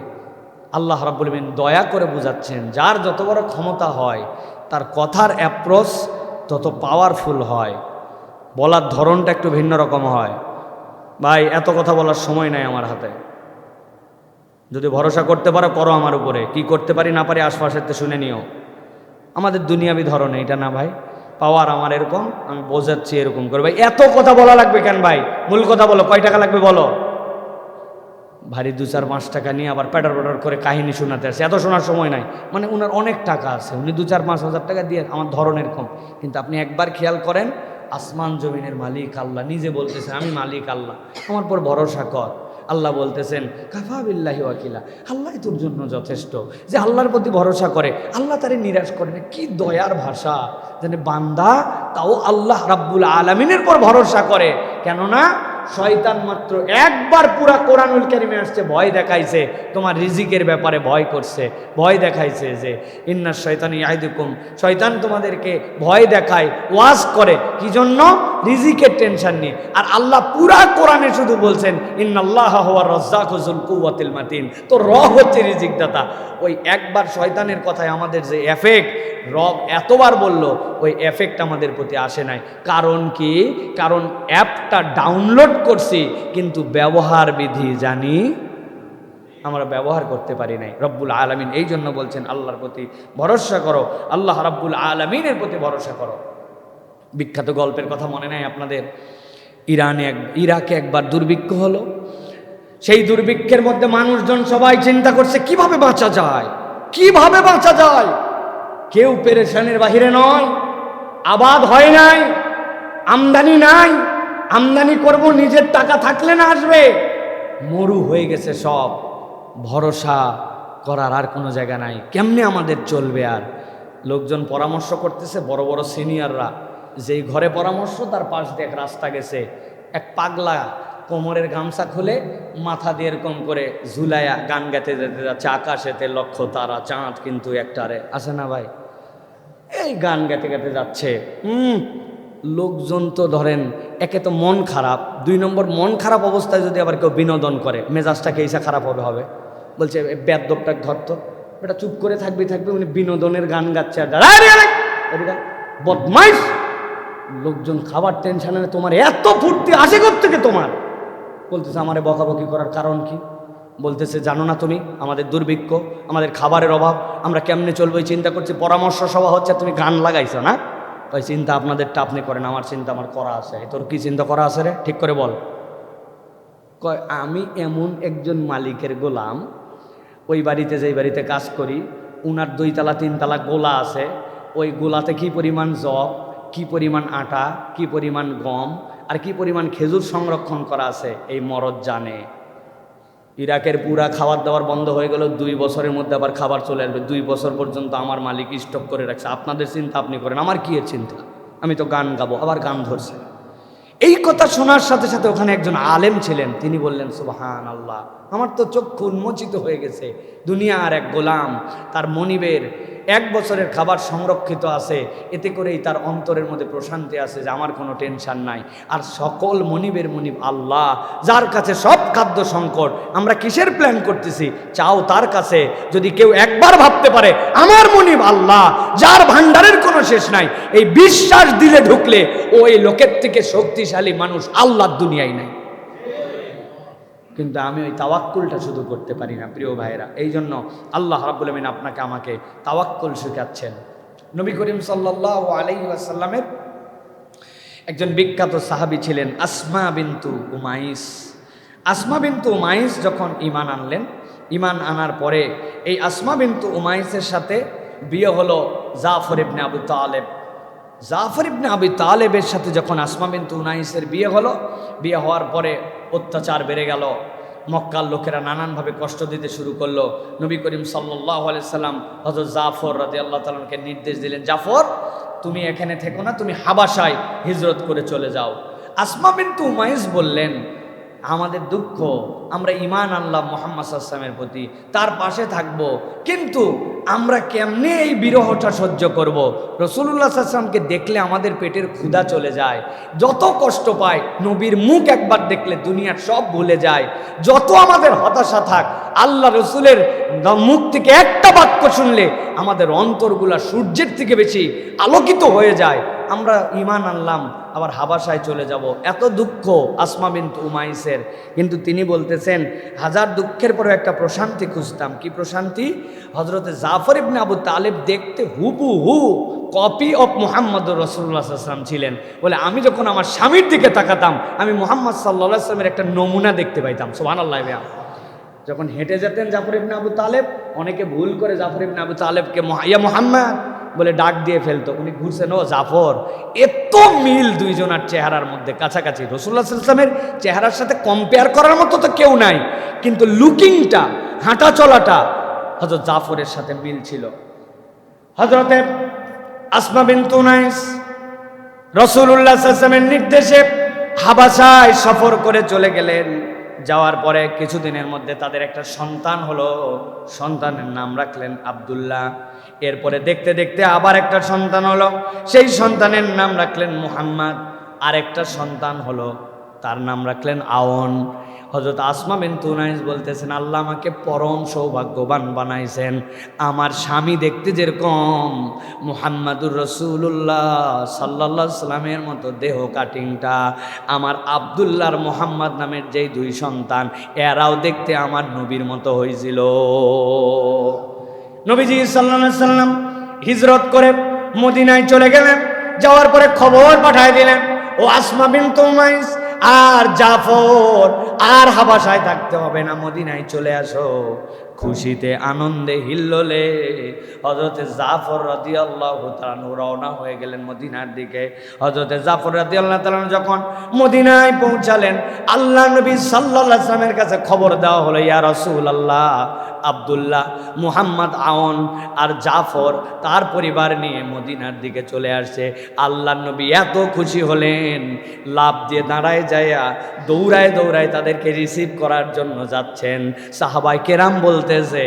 আল্লাহ রাব্বুল আলামিন দয়া করে বুঝাচ্ছেন। যার যত বড় ক্ষমতা হয়, তার কথার অ্যাপ্রোচ তত পাওয়ারফুল হয়, বলার ধরনটা একটু ভিন্ন রকম হয়। ভাই এত কথা বলার সময় নাই আমার হাতে। যদি ভরসা করতে পারো করো আমার উপরে, কি করতে পারি না পারি আশপাশের তো শুনে নিও। আমাদের দুনিয়াবি ধরনে এটা না ভাই, পাওয়ার আমার এরকম, আমি বোঝাচ্ছি এরকম করে। ভাই এত কথা বলা লাগবে কেন ভাই? মূল কথা বলো, কয় টাকা লাগবে বলো। ভারী 2-4-5 টাকা নিয়ে আবার প্যাটার প্যাটার করে কাহিনী শোনাতে আসে, এত শোনার সময় নাই। মানে ওনার অনেক টাকা আছে, উনি 2-4-5 হাজার টাকা দিয়ে আমার ধরনের কম। কিন্তু আপনি একবার খেয়াল করেন, আসমান জমিনের মালিক আল্লাহ নিজে বলতেছেন আমি মালিক আল্লাহ, আমার পর ভরসা কর। আল্লাহ বলতেছেন কাফা বিল্লাহি ওয়াকিলা, আল্লাহ তোর জন্য যথেষ্ট। যে আল্লাহর প্রতি ভরসা করে আল্লাহ তারে নিরাশ করে না। কি দয়ার ভাষা জানে বান্দা, তাও আল্লাহ রাব্বুল আলামিনের পর ভরসা করে। কেননা শয়তান মাত্র একবার পুরা কোরআনুল কারীমে আসছে, ভয় দেখাইছে তোমার রিজিকের ব্যাপারে, ভয় করছে, ভয় দেখাইছে যে ইন্নাশ শাইতানু ইয়াইদুকুম, শয়তান তোমাদেরকে ভয় দেখায়, ওয়াজ করে কি জন্য? রিজিকের টেনশন নিয়ে। আর আল্লাহ পুরা কোরআনে শুধু বলছেন ইন্নাল্লাহা হুয়ার রাজ্জাকু যুল কুওয়াতিল মাতিন, তো রব হচ্ছে রিজিক দাতা। ওই একবার শয়তানের কথায় আমাদের যে এফেক্ট রব এতবার বলল, ওই এফেক্ট আমাদের প্রতি আসে নাই। কারণ কি? কারণ অ্যাপটা ডাউনলোড করছি কিন্তু ব্যবহার বিধি জানি আমরা ব্যবহার করতে পারি নাই। রব্বুল আলামিন এই জন্য বলছেন আল্লাহর প্রতি ভরসা করো, আল্লাহ রব্বুল আলামিনের প্রতি ভরসা করো। বিখ্যাত গল্পের কথা মনে নাই আপনাদের? ইরাকে একবার দুর্ভিক্ষ হলো। সেই দুর্ভিক্ষের মধ্যে মানুষজন সবাই চিন্তা করছে কিভাবে বাঁচা যায়, কিভাবে বাঁচা যায়। কেউ পেরেশানির বাহিরে নয়, আবাদ হয় নাই, আমদানি নাই, আমদানি করব নিজের টাকা থাকলে না আসবে, মরু হয়ে গেছে সব, ভরসা করার আর কোনো জায়গা নাই, কেমনে আমাদের চলবে। আর লোকজন পরামর্শ করতেছে, বড় বড় সিনিয়ররা, যেই ঘরে পরামর্শ তার পাশ দিয়ে এক রাস্তা গেছে, এক পাগলা কোমরের গামছা খুলে মাথা দিয়ে এরকম করে ঝুলাইয়া গান গাইতে যেতে যাচ্ছে, আকাশেতে লক্ষ তারা চাঁদ কিন্তু একটারে আসে না ভাই, এই গান গাইতে গাইতে যাচ্ছে। লোকজন তো ধরেন একে তো মন খারাপ, 2 নম্বর মন খারাপ অবস্থায় যদি আবার কেউ বিনোদন করে মেজাজটাকে এইসা খারাপ হবে। বলছে বেদ্যপটা ধরতো, এটা চুপ করে থাকবে, উনি বিনোদনের গান গাচ্ছে আর বদমাইশ। লোকজন খাবার টেনশনে, তোমার এত ফুর্তি আসে থেকে তোমার? বলতেছে আমারে বকাবকি করার কারণ কি? বলতেছে জানো না তুমি আমাদের দুর্ভিক্ষ, আমাদের খাবারের অভাব, আমরা কেমনে চলবো চিন্তা করছি, পরামর্শ সভা হচ্ছে, তুমি গান লাগাইছো না? ওই চিন্তা আপনাদেরটা আপনি করেন, আমার চিন্তা আমার করা আছে। তোর কি চিন্তা করা আছে রে, ঠিক করে বল। কয় আমি এমন একজন মালিকের গোলাম, ওই বাড়িতে যেই বাড়িতে কাজ করি উনার 2 তলা 3 তলা গোলা আছে, ওই গোলাতে কি পরিমাণ জব, কি পরিমাণ আটা, কি পরিমাণ গম আর কি পরিমাণ খেজুর সংরক্ষণ করা আছে এই মরদ জানে। ইরাকের পুরা খাবার দাবার বন্ধ হয়ে গেল, 2 বছরের মধ্যে আবার খাবার চলে আসবে। 2 বছর পর্যন্ত আমার মালিক স্টক করে রাখছে। আপনাদের চিন্তা আপনি করেন, আমার কি এর চিন্তা? আমি তো গান গাবো, আবার গান ধরছে। এই কথা শোনার সাথে সাথে ওখানে একজন আলেম ছিলেন, তিনি বললেন সুবহানাল্লাহ, আমার তো চক্ষু উন্মোচিত হয়ে গেছে। দুনিয়ার এক গোলাম, তার মনিবের 1 বছরের খাবার সংরক্ষিত আছে, এতে করেই তার অন্তরের মধ্যে প্রশান্তি আছে যে আমার কোনো টেনশন নাই। আর সকল মনিবের মনিব আল্লাহ, যার কাছে সব খাদ্য সংকট। আমরা কিসের প্ল্যান করতেছি? চাও তার কাছে। যদি কেউ একবার ভাবতে পারে আমার মনিব আল্লাহ, যার ভান্ডারের কোনো শেষ নাই, এই বিশ্বাস দিলে ঢুকলে ওই লোকের থেকে শক্তিশালী মানুষ আল্লাহর দুনিয়ায় নাই। কিন্তু আমি ওই তাওয়াক্কুলটা শুধু করতে পারি না প্রিয় ভাইরা। এই জন্য আল্লাহ রাব্বুল আমিন আপনাকে আমাকে তাওয়াক্কুল শেখাচ্ছেন। নবী করিম সাল্লাল্লাহু আলাইহি ওয়াসাল্লামের একজন বিখ্যাত সাহাবী ছিলেন আসমা বিনতু উমাইস। আসমা বিনতু উমাইস যখন ঈমান আনলেন, ঈমান আনার পরে এই আসমা বিনতু উমাইসের সাথে বিয়ে হলো জাফর ইবনে আবু তালেব। জাফর ইবনে আবু তালেবের সাথে যখন আসমা বিনতু উমাইসের বিয়ে হলো, বিয়ে হওয়ার পরে অত্যাচার বেড়ে গেল। মক্কার লোকেরা নানানভাবে কষ্ট দিতে শুরু করলো। নবী করিম সাল্লাল্লাহু আলাইহি সাল্লাম হযরত জাফর রাদিয়াল্লাহু তাআলা আনহুকে নির্দেশ দিলেন, জাফর তুমি এখানে থেকো না, তুমি হাবাসায় হিজরত করে চলে যাও। আসমা বিনতু উমাইস বললেন, আমাদের দুঃখ, আমরা ঈমান আনলাম মুহাম্মদ সাল্লাল্লাহু আলাইহি ওয়াসাল্লামের প্রতি, তার পাশে থাকব, কিন্তু আমরা কেমনে এই বিরহটা সহ্য করব? রাসূলুল্লাহ সাল্লাল্লাহু আলাইহি ওয়াসাল্লামকে দেখলে আমাদের পেটের ক্ষুধা চলে যায়, যত কষ্ট পায় নবীর মুখ একবার দেখলে দুনিয়ার সব ভুলে যায়। যত আমাদের হতাশা থাক, আল্লাহ রসুলের মুখ থেকে একটা বাক্য শুনলে আমাদের অন্তরগুলা সূর্যের থেকে বেশি আলোকিত হয়ে যায়। আমরা ঈমান আনলাম, আবার হাবাসায় চলে যাব। এত দুঃখ আসমা বিনতু উমাইসের। কিন্তু তিনি বলতেছেন, হাজার দুঃখের পরে একটা প্রশান্তি খুঁজতাম। কি প্রশান্তি? হযরতে জাফর ইবনে আবু তালেব দেখতে হুবহু কপি অফ মুহাম্মদুর রাসূলুল্লাহ সাল্লাল্লাহু আলাইহি ওয়াসাল্লাম ছিলেন। বলে আমি যখন আমার স্বামীর দিকে তাকাতাম, আমি মুহাম্মদ সাল্লাল্লাহু আলাইহি ওয়াসাল্লামের একটা নমুনা দেখতে পাইতাম। সুবহানাল্লাহ। যখন হেঁটে যেতেন জাফর ইবনে আবু তালেব, অনেকে ভুল করে জাফর ইবনে আবু তালেবকে ইয়া মুহাম্মদ বলে ডাক দিয়ে ফেলতো। উনি ঘুরছেন, ও জাফর। এত মিল দুইজনের চেহারার মধ্যে, কাছাকাছি। রাসূলুল্লাহ সাল্লাল্লাহু আলাইহি ওয়াসাল্লামের চেহারার সাথে কম্পেয়ার করার মতো তো কেউ নাই, কিন্তু লুকিংটা, হাঁটা চলাটা হযরত জাফরের সাথে মিল ছিল। হযরতে আসমা বিনতু উমাইস রাসূলুল্লাহ সাল্লাল্লাহু আলাইহি ওয়াসাল্লামের নির্দেশে হাবাসায় সফর করে চলে গেলেন। যাওয়ার পরে কিছুদিনের মধ্যে তাদের একটা সন্তান হলো। সন্তানের নাম রাখলেন আব্দুল্লাহ। এরপরে দেখতে দেখতে আবার একটা সন্তান হলো, সেই সন্তানের নাম রাখলেন মুহাম্মদ। আরেকটা সন্তান হলো, তার নাম রাখলেন আওন। হযরত আসমা বিনতু উমাইস বলতেছেন, আল্লাহ আমাকে পরম সৌভাগ্যবান বানাইছেন। আমার স্বামী দেখতে যেরকম, মুহাম্মাদুর রাসূলুল্লাহ সাল্লাল্লাহু আলাইহি সাল্লামের মতো দেহ কাটিংটা, আমার আব্দুল্লাহর মুহাম্মদ নামের যেই দুই সন্তান, এরাও দেখতে আমার নবীর মতো হয়েছিল। নবীজি সাল্লাল্লাহু আলাইহি সাল্লাম হিজরত করে মদিনায় চলে গেলেন। যাওয়ার পরে খবর পাঠায় দিলেন, ও আসমা বিনতু উমাইস আর জাফর, আর হাবাসায় থাকতে হবে না, মদিনায় চলে আসো। খুশিতে আনন্দে হিল্লোলে হযরতে জাফর রাদিয়াল্লাহু তাআলা রওনা হয়ে গেলেন মদিনার দিকে। হযরতে জাফর রাদিয়াল্লাহু তাআলা যখন মদিনায় পৌঁছালেন, আল্লাহ নবী সাল্লাল্লাহু আলাইহি ওয়াসাল্লামের কাছে খবর দেওয়া হলো, ইয়া রাসূলুল্লাহ, আব্দুল্লাহ, মুহাম্মদ, আওন আর জাফর তার পরিবার নিয়ে মদিনার দিকে চলে আসছে। আল্লাহ নবী এত খুশি হলেন, লাফ দিয়ে দাঁড়ায় যায়া দৌড়ায় দৌড়ায় তাদেরকে রিসিভ করার জন্য যাচ্ছেন। সাহাবায়ে কেরাম বলতেছে,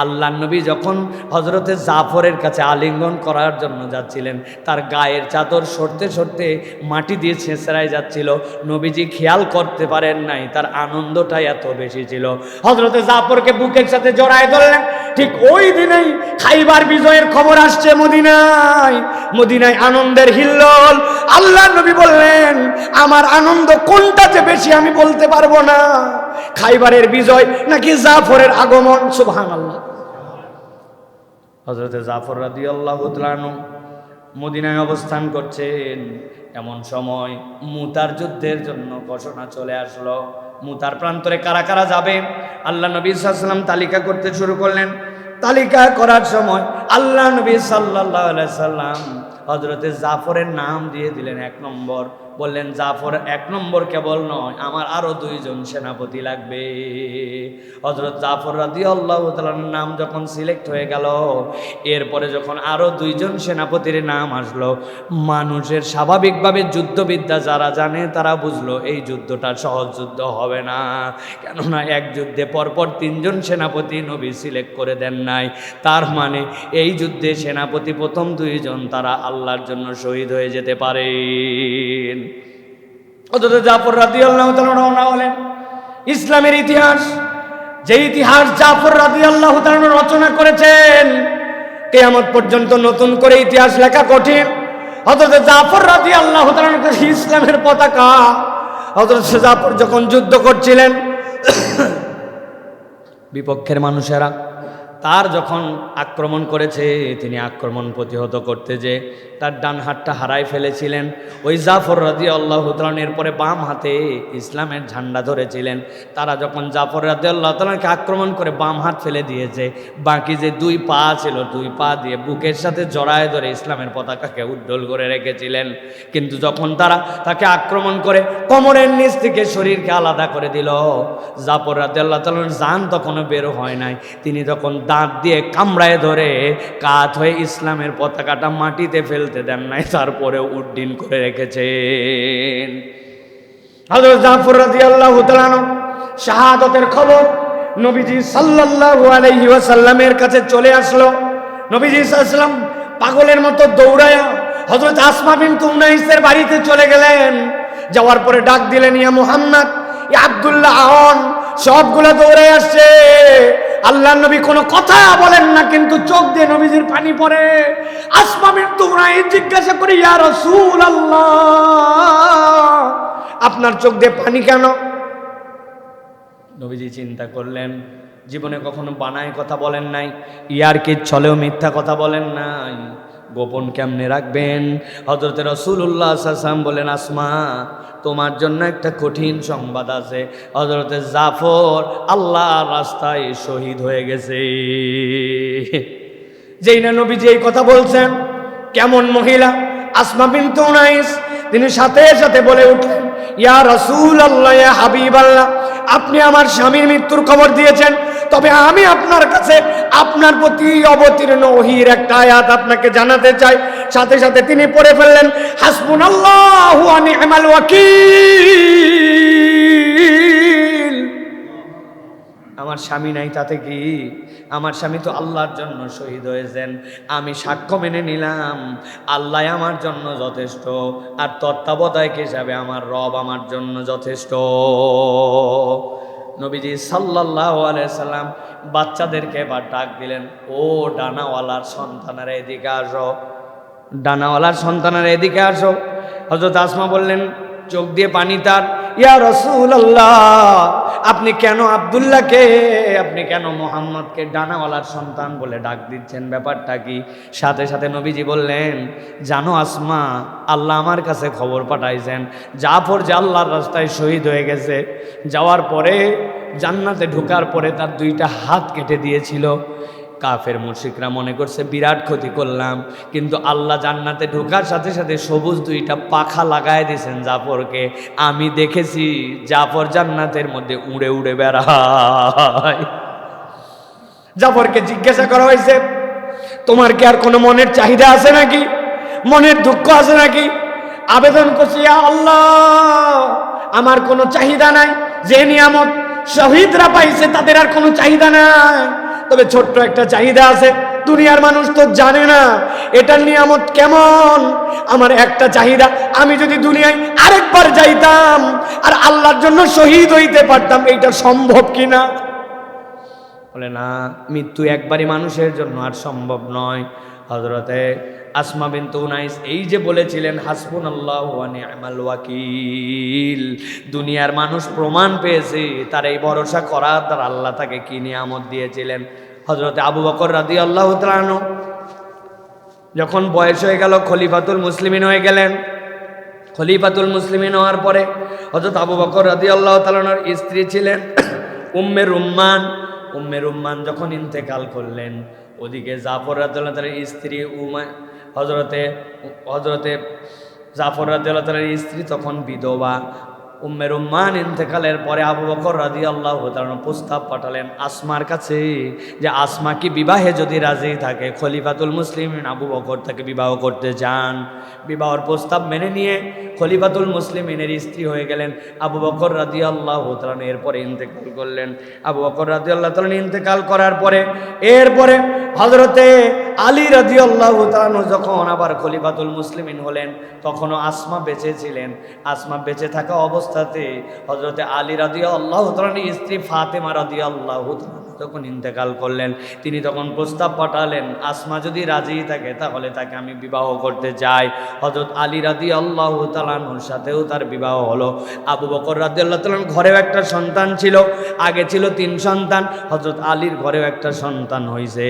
আল্লাহ নবী যখন হযরতে জাফরের কাছে আলিঙ্গন করার জন্য যাচ্ছিলেন, তার গায়ের চাদর সরতে সরতে মাটি দিয়ে ছেঁচড়ায় যাচ্ছিল। নবীজি খেয়াল করতে পারেন নাই, তার আনন্দটাই এত বেশি ছিল। হযরতে জাফরকে বুকের সাথে জড়ায় ধরলেন। ঠিক ওই দিনেই খাইবার বিজয়ের খবর আসছে মদিনায়। মদিনায় আনন্দের হিল্লোল। আল্লাহ নবী বললেন, আমার আনন্দ কোনটাতে বেশি আমি বলতে পারবো না, খাইবারের বিজয় নাকি জাফরের আগমন। সুবহানাল্লাহ। হযরতে জাফর রাদিয়াল্লাহু তাআলা আনহু মদিনায় অবস্থান করছেন। এমন সময় মুতার যুদ্ধের জন্য ঘোষণা চলে আসলো। মুতার প্রান্তরে কারা কারা যাবে, আল্লাহ নবী সাল্লাল্লাহু আলাইহি ওয়াসাল্লাম তালিকা করতে শুরু করলেন। তালিকা করার সময় আল্লাহ নবী সাল্লাল্লাহু আলাইহি ওয়াসাল্লাম হযরতে জাফরের নাম দিয়ে দিলেন 1 নম্বর। বললেন জাফর 1 নম্বর কেবল নয়, আমার আরো 2 জন সেনাপতি লাগবে। হযরত জাফর রাদিয়াল্লাহু তাআলার নাম যখন সিলেক্ট হয়ে গেল, এরপরে যখন আরো 2 জন সেনাপতির নাম আসলো, মানুষের স্বাভাবিকভাবে যুদ্ধবিদ্যা যারা জানে তারা বুঝলো এই যুদ্ধটা সহজ যুদ্ধ হবে না। কেননা এক যুদ্ধে পরপর 3 জন সেনাপতি নবী সিলেক্ট করে দেন নাই। তার মানে এই যুদ্ধে সেনাপতি প্রথম 2 জন তারা আল্লাহর জন্য শহীদ হয়ে যেতে পারেন। হযরত জাফর রাদিয়াল্লাহু তাআলা রওনা হলেন। ইসলামের ইতিহাস, যে ইতিহাস জাফর রাদিয়াল্লাহু তাআলা রচনা করেছেন, কিয়ামত পর্যন্ত নতুন করে ইতিহাস লেখা কঠিন। হযরত জাফর রাদিয়াল্লাহু তাআলা ইসলামের পতাকা, হযরত জাফর যখন যুদ্ধ করছিলেন, বিপক্ষের মানুষেরা তার যখন আক্রমণ করেছে, তিনি আক্রমণ প্রতিহত করতে যে তার ডান হাতটা হারায় ফেলেছিলেন। ওই জাফর রাদিয়াল্লাহু তাআলা এরপরে বাম হাতে ইসলামের ঝান্ডা ধরেছিলেন। তারা যখন জাফর রাদিয়াল্লাহু তাআলাকে আক্রমণ করে বাম হাত ফেলে দিয়েছে, বাকি যে 2 পা ছিল, 2 পা দিয়ে বুকের সাথে জড়ায় ধরে ইসলামের পতাকাকে উজ্জ্বল করে রেখেছিলেন। কিন্তু যখন তারা তাকে আক্রমণ করে কোমরের নিচ থেকে শরীরকে আলাদা করে দিল, জাফর রাদিয়াল্লাহু তাআলার জান তখনও বের হয় নাই। তিনি তখন দাঁত দিয়ে কামড়ায় ধরে কাত হয়ে ইসলামের পতাকাটা মাটিতে ফেলতে দেন নাই, তারপরে উড্ডীন করে রেখেছেন। হযরত জাফর রাদিয়াল্লাহু তাআলা শাহাদাতের খবর নবীজি সাল্লাল্লাহু আলাইহি ওয়াসাল্লামের কাছে চলে আসলো। নবীজি সাল্লাল্লাহু আলাইহি ওয়াসাল্লাম পাগলের মতো দৌড়ায়া হযরত আসমা বিনতে উনাইসের বাড়িতে চলে গেলেন। যাওয়ার পরে ডাক দিলেন, ইয়া মুহাম্মদ, ইয়া আব্দুল্লাহ, আন। সবগুলা দৌড়ে আসছে। আল্লাহর নবী কোনো কথা বলেন না, কিন্তু চোখ দিয়ে নবীজির পানি পড়ে। আসমা বিনতে উনাইস জিজ্ঞাসা করে, ইয়া রাসূলুল্লাহ, আপনার চোখ দিয়ে পানি কেন? নবীজি চিন্তা করলেন, জীবনে কখনো বানায় কথা বলেন নাই, ইয়ার কি ছলেও মিথ্যা কথা বলেন নাই, গোপন কেমনে রাখবেন? হযরত রাসূলুল্লাহ সাল্লাল্লাহু আলাইহি ওয়াসাল্লাম বলেন, আসমা, তোমার জন্য একটা কঠিন সংবাদ আছে। হযরত জাফর আল্লাহর রাস্তায় শহীদ হয়ে গেছে। যেই না নবীজি এই কথা বলছেন, কেমন মহিলা আসমা বিনতে উনাইস, তিনি সাথে সাথে বলে উঠলেন, ইয়া রাসূলুল্লাহ, ইয়া হাবিবাল্লাহ, আপনি আমার স্বামীর মৃত্যুর খবর দিয়েছেন, তবে আমি আপনার কাছে আপনার প্রতি অবতীর্ণ ওহীর একটা আয়াত আপনাকে জানাতে চাই। সাথে সাথে তিনি পড়ে ফেললেন, হাসবুনাল্লাহু ওয়া নি'মাল ওয়াকিল। আমার স্বামী নাই তাতে কি? আমার স্বামী তো আল্লাহর জন্য শহীদ হয়েছেন। আমি সাক্ষ্য মেনে নিলাম আল্লাহ আমার জন্য যথেষ্ট, আর তত্ত্বাবধায়ক হিসাবে আমার রব আমার জন্য যথেষ্ট। নবীজি সাল্লাল্লাহু আলাইহি সাল্লাম বাচ্চাদেরকে এবার ডাক দিলেন, ও ডানাওয়ালার সন্তানেরা এদিকে আসো, ডানাওয়ালার সন্তানেরা এদিকে আসো। হযরত আসমা বললেন, চোখ দিয়ে পানি তার, ইয়া রাসূলুল্লাহ, আপনি কেন আব্দুল্লাহকে, আপনি কেন মুহাম্মদকে ডানাওয়ালার সন্তান বলে ডাক দিচ্ছেন, ব্যাপারটা কি? সাথে সাথে নবীজি বললেন, জানো আসমা, আল্লাহ আমার কাছে খবর পাঠাইছেন জাফর যে আল্লাহর রাস্তায় শহীদ হয়ে গেছে। যাওয়ার পরে জান্নাতে ঢোকার পরে তার 2টা হাত কেটে দিয়েছিল। কাফের মুশরিকরা মনে করছে বিরাট ক্ষতি করলাম, কিন্তু আল্লাহ জান্নাতে ঢোকার সাথে সাথে সবুজ 2টা পাখা লাগায় দিয়েছেন জাফরকে। আমি দেখেছি জাফর জান্নাতের মধ্যে উড়ে উড়ে বেড়ায়। জাফরকে জিজ্ঞাসা করা হয়েছে, তোমার কি আর কোনো মনের চাহিদা আছে নাকি, মনের দুঃখ আছে নাকি? আবেদন করছি, ইয়া আল্লাহ, আমার কোনো চাহিদা নাই। যে নিয়ামত শহীদরা পাইছে তাদের আর কোনো চাহিদা নাই, তবে ছোট্ট একটা চাহিদা আছে। দুনিয়ার মানুষ তো জানে না এটার নিয়ামত কেমন। আমার একটা চাহিদা, আমি যদি দুনিয়ায় আরেকবার যাইতাম আর আল্লাহর জন্য শহীদ হইতে পারতাম, এইটা সম্ভব কিনা? বলে না, মৃত্যু একবারই মানুষের জন্য আর সম্ভব নয়। হযরতে আসমা বিনতে উনাইস এই যে বলেছিলেন, হাসবুনাল্লাহু ওয়া নি'মাল ওয়াকিল, দুনিয়ার মানুষ প্রমাণ পেয়েছে তার এই ভরসা করার দ্বারা আল্লাহ তাকে কি নিয়ামত দিয়েছিলেন। হযরতে আবু বকর রাদিয়াল্লাহু তাআলা আনহু যখন বয়স হয়ে গেল, খলিফাতুল মুসলিমিন হয়ে গেলেন। খলিফাতুল মুসলিমিন হওয়ার পরে হযরত আবু বকর রাদিয়াল্লাহু তাআলা আনহুর স্ত্রী ছিলেন উম্মে রুম্মান। উম্মে রুম্মান যখন ইন্তেকাল করলেন, ওদিকে জাফর রাদিয়াল্লাহু তাআলার স্ত্রী হযরতে জাফর রাদিয়াল্লাহু তাআলার স্ত্রী তখন বিধবা। উম্মে রুম্মান ইন্তেকালের পরে আবু বকর রাদিয়াল্লাহু তাআলা প্রস্তাব পাঠালেন আসমার কাছে যে আসমা কি বিবাহে যদি রাজি থাকে, খলিফাতুল মুসলিমিন আবু বকর তাকে বিবাহ করতে চান। বিবাহের প্রস্তাব মেনে নিয়ে খলিফাতুল মুসলিমিনের স্ত্রী হয়ে গেলেন আবু বকর রাদিয়াল্লাহু তাআলা। এরপরে ইন্তেকাল করলেন। আবু বকর রাদিয়াল্লাহু তাআলা ইন্তেকাল করার পরে এরপরে হযরতে আলী রাদিয়াল্লাহু তাআলা যখন আবার খলিফাতুল মুসলিমিন হলেন, তখনও আসমা বেঁচে ছিলেন। আসমা বেঁচে থাকা অবস্থাতে হযরতে আলী রাদিয়াল্লাহু তাআলার স্ত্রী ফাতেমা রাদিয়াল্লাহু তাআলা যখন ইন্তেকাল করলেন, তিনি তখন প্রস্তাব পাঠালেন আসমা যদি রাজি থাকে তাহলে তাকে আমি বিবাহ করতে চাই। হযরত আলী রাদিয়াল্লাহু তাআলার সাথেও তার বিবাহ হলো। আবু বকর রাদিয়াল্লাহু তাআলার ঘরেও একটা সন্তান ছিল, আগে ছিল 3 সন্তান, হযরত আলীর ঘরেও একটা সন্তান হয়েছে।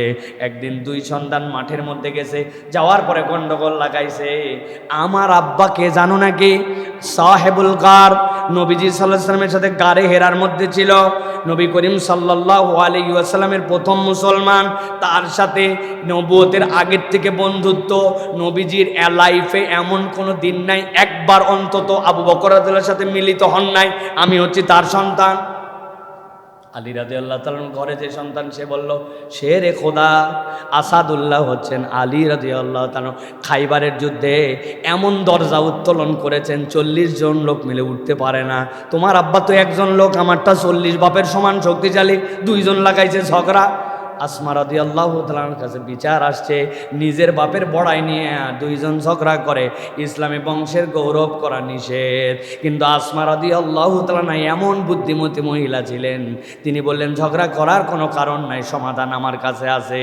একদিন 2 সন্তান মাঠের মধ্যে গেছে, যাওয়ার পরে গন্ডগোল লাগাইছে। আমার আব্বাকে জানো নাকি? সাহেবুল গার, নবীজি সাল্লাল্লাহু আলাইহি ওয়াসাল্লামের সাথে গারে হেরার মধ্যে ছিল। নবী করিম সাল্লাল্লাহু আলাইহি ওয়াসাল্লামের প্রথম মুসলমান, তার সাথে নবুয়তের আগের থেকে বন্ধুত্ব। নবীজির লাইফে এমন কোনো দিন নাই একবার অন্তত আবু বকর রাদিয়াল্লাহুর সাথে মিলিত হন নাই। আমি হচ্ছি তার সন্তান। আলী রাদিয়াল্লাহু তাআলার ঘরে যে সন্তান, সে বলল শেরে খোদা আসাদুল্লাহ হচ্ছেন আলী রাদিয়াল্লাহু তাআলা। খাইবারের যুদ্ধে এমন দরজা উত্তোলন করেছেন 40 জন লোক মিলে উঠতে পারে না। তোমার আব্বা তো একজন লোক, আমারটা 40 বাপের সমান শক্তিশালী। 2 জন লাগাইছে ঝগড়া। আসমা রাদিয়াল্লাহু তাআলার কাছে বিচার আসছে, নিজের বাপের বড়াই নিয়ে 2 জন ঝগড়া করে, ইসলামী বংশের গৌরব করা নিষেধ। কিন্তু আসমা রাদিয়াল্লাহু তাআলা এমন বুদ্ধিমতী মহিলা ছিলেন, তিনি বললেন ঝগড়া করার কোনো কারণ নাই, সমাধান আমার কাছে আছে।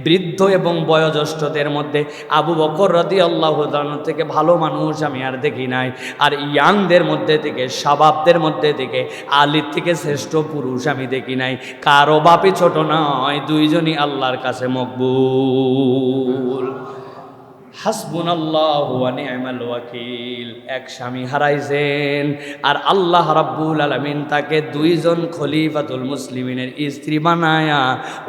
বৃদ্ধ এবং বয়োজ্যেষ্ঠদের মধ্যে আবু বকর রাদিয়াল্লাহু তাআলা থেকে ভালো মানুষ আমি আর দেখি নাই। আর ইয়াংদের মধ্যে থেকে, শাবাবদের মধ্যে থেকে আলীর থেকে শ্রেষ্ঠ পুরুষ আমি দেখি নাই। কারো বাপই ছোট নয়, 2 জনই আল্লাহর কাছে মকবুল। হাসবুনাল্লাহু ওয়া নি'মাল ওয়াকিল। এক স্বামী হারাইছেন, আর আল্লাহ রাব্বুল আলামিন তাকে 2 জন খলিফাতুল মুসলিমিনের স্ত্রী বানায়া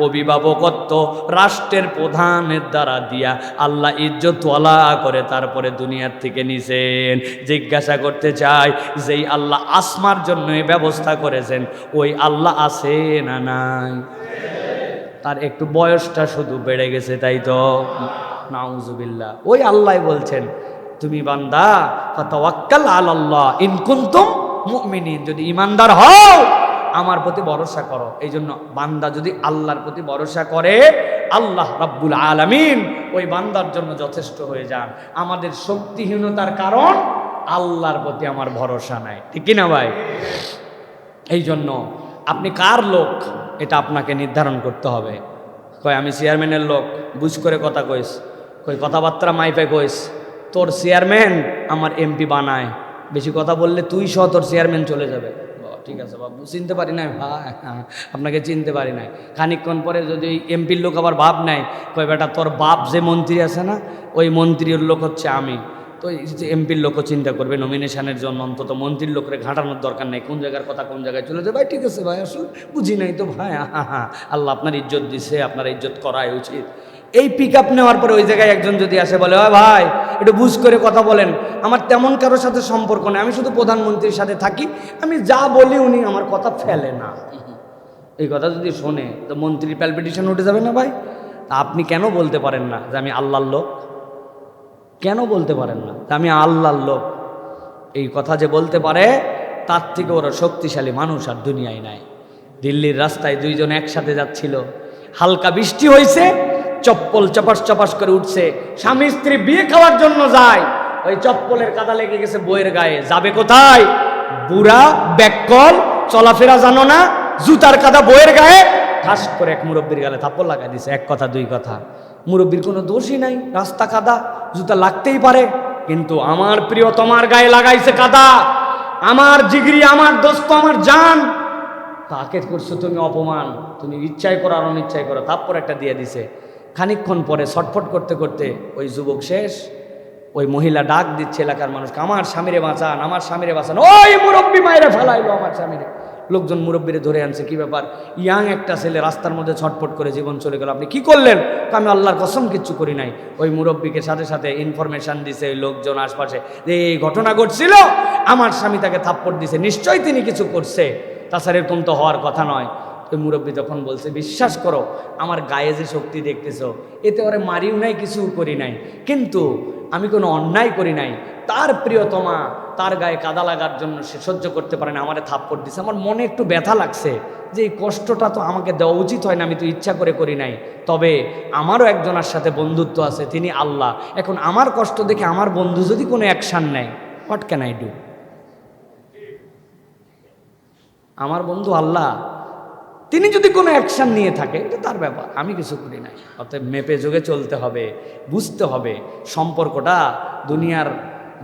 অভিভাবকত্ব রাষ্ট্রের প্রধানের দ্বারা দিয়া আল্লাহ ইজ্জতওয়ালা করে তারপরে দুনিয়ার থেকে নিছেন। জিজ্ঞাসা করতে চাই, যেই আল্লাহ আসমার জন্য ব্যবস্থা করেছেন, ওই আল্লাহ আছে না নাই? তার একটু বয়সটা শুধু বেড়ে গেছে, তাই তো? নাউজুবিল্লাহ। ওই আল্লাহ বলছেন, তুমি বান্দা ফাতাওয়াক্কাল আলাল্লাহ ইন কুনতুম মুমিনিন, যদি ইমানদার হও আমার প্রতি ভরসা করো। এই জন্য বান্দা যদি আল্লাহর প্রতি ভরসা করে, আল্লাহ রাব্বুল আলামিন ওই বান্দার জন্য যথেষ্ট হয়ে যান। আমাদের শক্তিহীনতার কারণ আল্লাহর প্রতি আমার ভরসা নাই, ঠিক কিনা ভাই? এই জন্য আপনি কার লোক এটা আপনাকে নির্ধারণ করতে হবে। কয় আমি চেয়ারম্যানের লোক, বুঝ করে কথা কইস, কই কথাবার্তা মাইপে কইস, তোর চেয়ারম্যান আমার এমপি বানায়, বেশি কথা বললে তুই সহ তোর চেয়ারম্যান চলে যাবে। ঠিক আছে বাবু, চিনতে পারি নাই ভাই, আপনাকে চিনতে পারি নাই। খানিকক্ষণ পরে যদি এমপির লোক আবার বাপ নেয়, কয় বেটা তোর বাপ যে মন্ত্রী আছে না, ওই মন্ত্রীর লোক হচ্ছে আমি। তো এমপির লোকও চিন্তা করবে নমিনেশনের জন্য, অন্তত মন্ত্রীর লোকরে ঘাটানোর দরকার নেই, কোন জায়গার কথা কোন জায়গায় চলে যায়। ভাই ঠিক আছে ভাই, আসলে বুঝি নাই তো ভাই, আল্লাহ আপনার ইজ্জত দিছে, আপনার ইজ্জত করাই উচিত। এই পিক আপ নেওয়ার পরে ওই জায়গায় একজন যদি আসে বলে, ও ভাই একটু বুঝ করে কথা বলেন, আমার তেমন কারোর সাথে সম্পর্ক নেই, আমি শুধু প্রধানমন্ত্রীর সাথে থাকি, আমি যা বলি উনি আমার কথা ফেলে না, এই কথা যদি শোনে তো মন্ত্রীর প্যালপিটেশন উঠে যাবে না ভাই? তা আপনি কেন বলতে পারেন না যে আমি আল্লাহর লোক? কেন বলতে পারেন না যে আমি আল্লাহর লোক? এই কথা যে বলতে পারে, তার থেকে ওরা শক্তিশালী মানুষ আর দুনিয়ায় নাই। দিল্লির রাস্তায় 2 জন একসাথে যাচ্ছিল, হালকা বৃষ্টি হয়েছে, চপ্পল চপাস চপাস করে উঠছে, স্বামী স্ত্রী বিয়ে খাওয়ার জন্য যায়, ওই চপ্পলের কাদা লেগে গেছে বইয়ের গায়ে, যাবে কোথায়? বুড়া ব্যাককল, চলাফেরা জানো না, জুতার কাদা বইয়ের গায়ে, ঠাস করে এক মুরব্বীর গালে থাপ্পড় লাগাই দিছে। 1 কথা 2 কথা, মুরব্বীর কোনো দোষই নাই, রাস্তা কাদা, জুতা লাগতেই পারে, কিন্তু আমার প্রিয় তোমার গায়ে লাগাইছে কাদা, আমার জিগরি, আমার দোস্ত, আমার জান, তাকে করছো তুমি অপমান, তুমি ইচ্ছাই করো আর অনিচ্ছাই করো, তারপর একটা দিয়ে দিছে। খানিকক্ষণ পরে ছটফট করতে করতে ওই যুবক শেষ, ওই মহিলা ডাক দিচ্ছে এলাকার মানুষকে, আমার স্বামীরে বাঁচান, আমার স্বামীরে বাঁচান। ওই মুরব্বী মায়েরা ফেলাইলো আমার স্বামীরে, লোকজন মুরব্বীরে ধরে আনছে, কি ব্যাপার? ইয়াং একটা ছেলে রাস্তার মধ্যে ছটফট করে জীবন চলে গেল, আপনি কি করলেন? আমি আল্লাহর কসম কিচ্ছু করি নাই। ওই মুরব্বীকে সাথে সাথে ইনফরমেশন দিছে ওই লোকজন আশপাশে যে এই ঘটনা ঘটছিল, আমার স্বামী তাকে থাপ্পড় দিছে, নিশ্চয়ই তিনি কিছু করছে, তাছাড়া এরকম তো হওয়ার কথা নয়। ওই মুরব্বী তখন বলছে, বিশ্বাস করো আমার গায়ে যে শক্তি দেখতেছ, এতে ওরে মারিও নাই, কিছু করি নাই, কিন্তু আমি কোনো অন্যায় করি নাই। তার প্রিয়তমা তার গায়ে কাদা লাগার জন্য সে সহ্য করতে পারে না, আমারে থাপ্পড় দিছে। আমার মনে একটু ব্যথা লাগছে যে এই কষ্টটা তো আমাকে দেওয়া উচিত হয় না, আমি তো ইচ্ছা করে করি নাই। তবে আমারও একজনের সাথে বন্ধুত্ব আছে, তিনি আল্লাহ। এখন আমার কষ্ট দেখে আমার বন্ধু যদি কোনো অ্যাকশান নেয়, হোয়াট ক্যান আই ডু? আমার বন্ধু আল্লাহ, তিনি যদি কোনো অ্যাকশান নিয়ে থাকে এটা তার ব্যাপার, আমি কিছু করি নাই। অতএব মেপে যোগে চলতে হবে, বুঝতে হবে সম্পর্কটা দুনিয়ার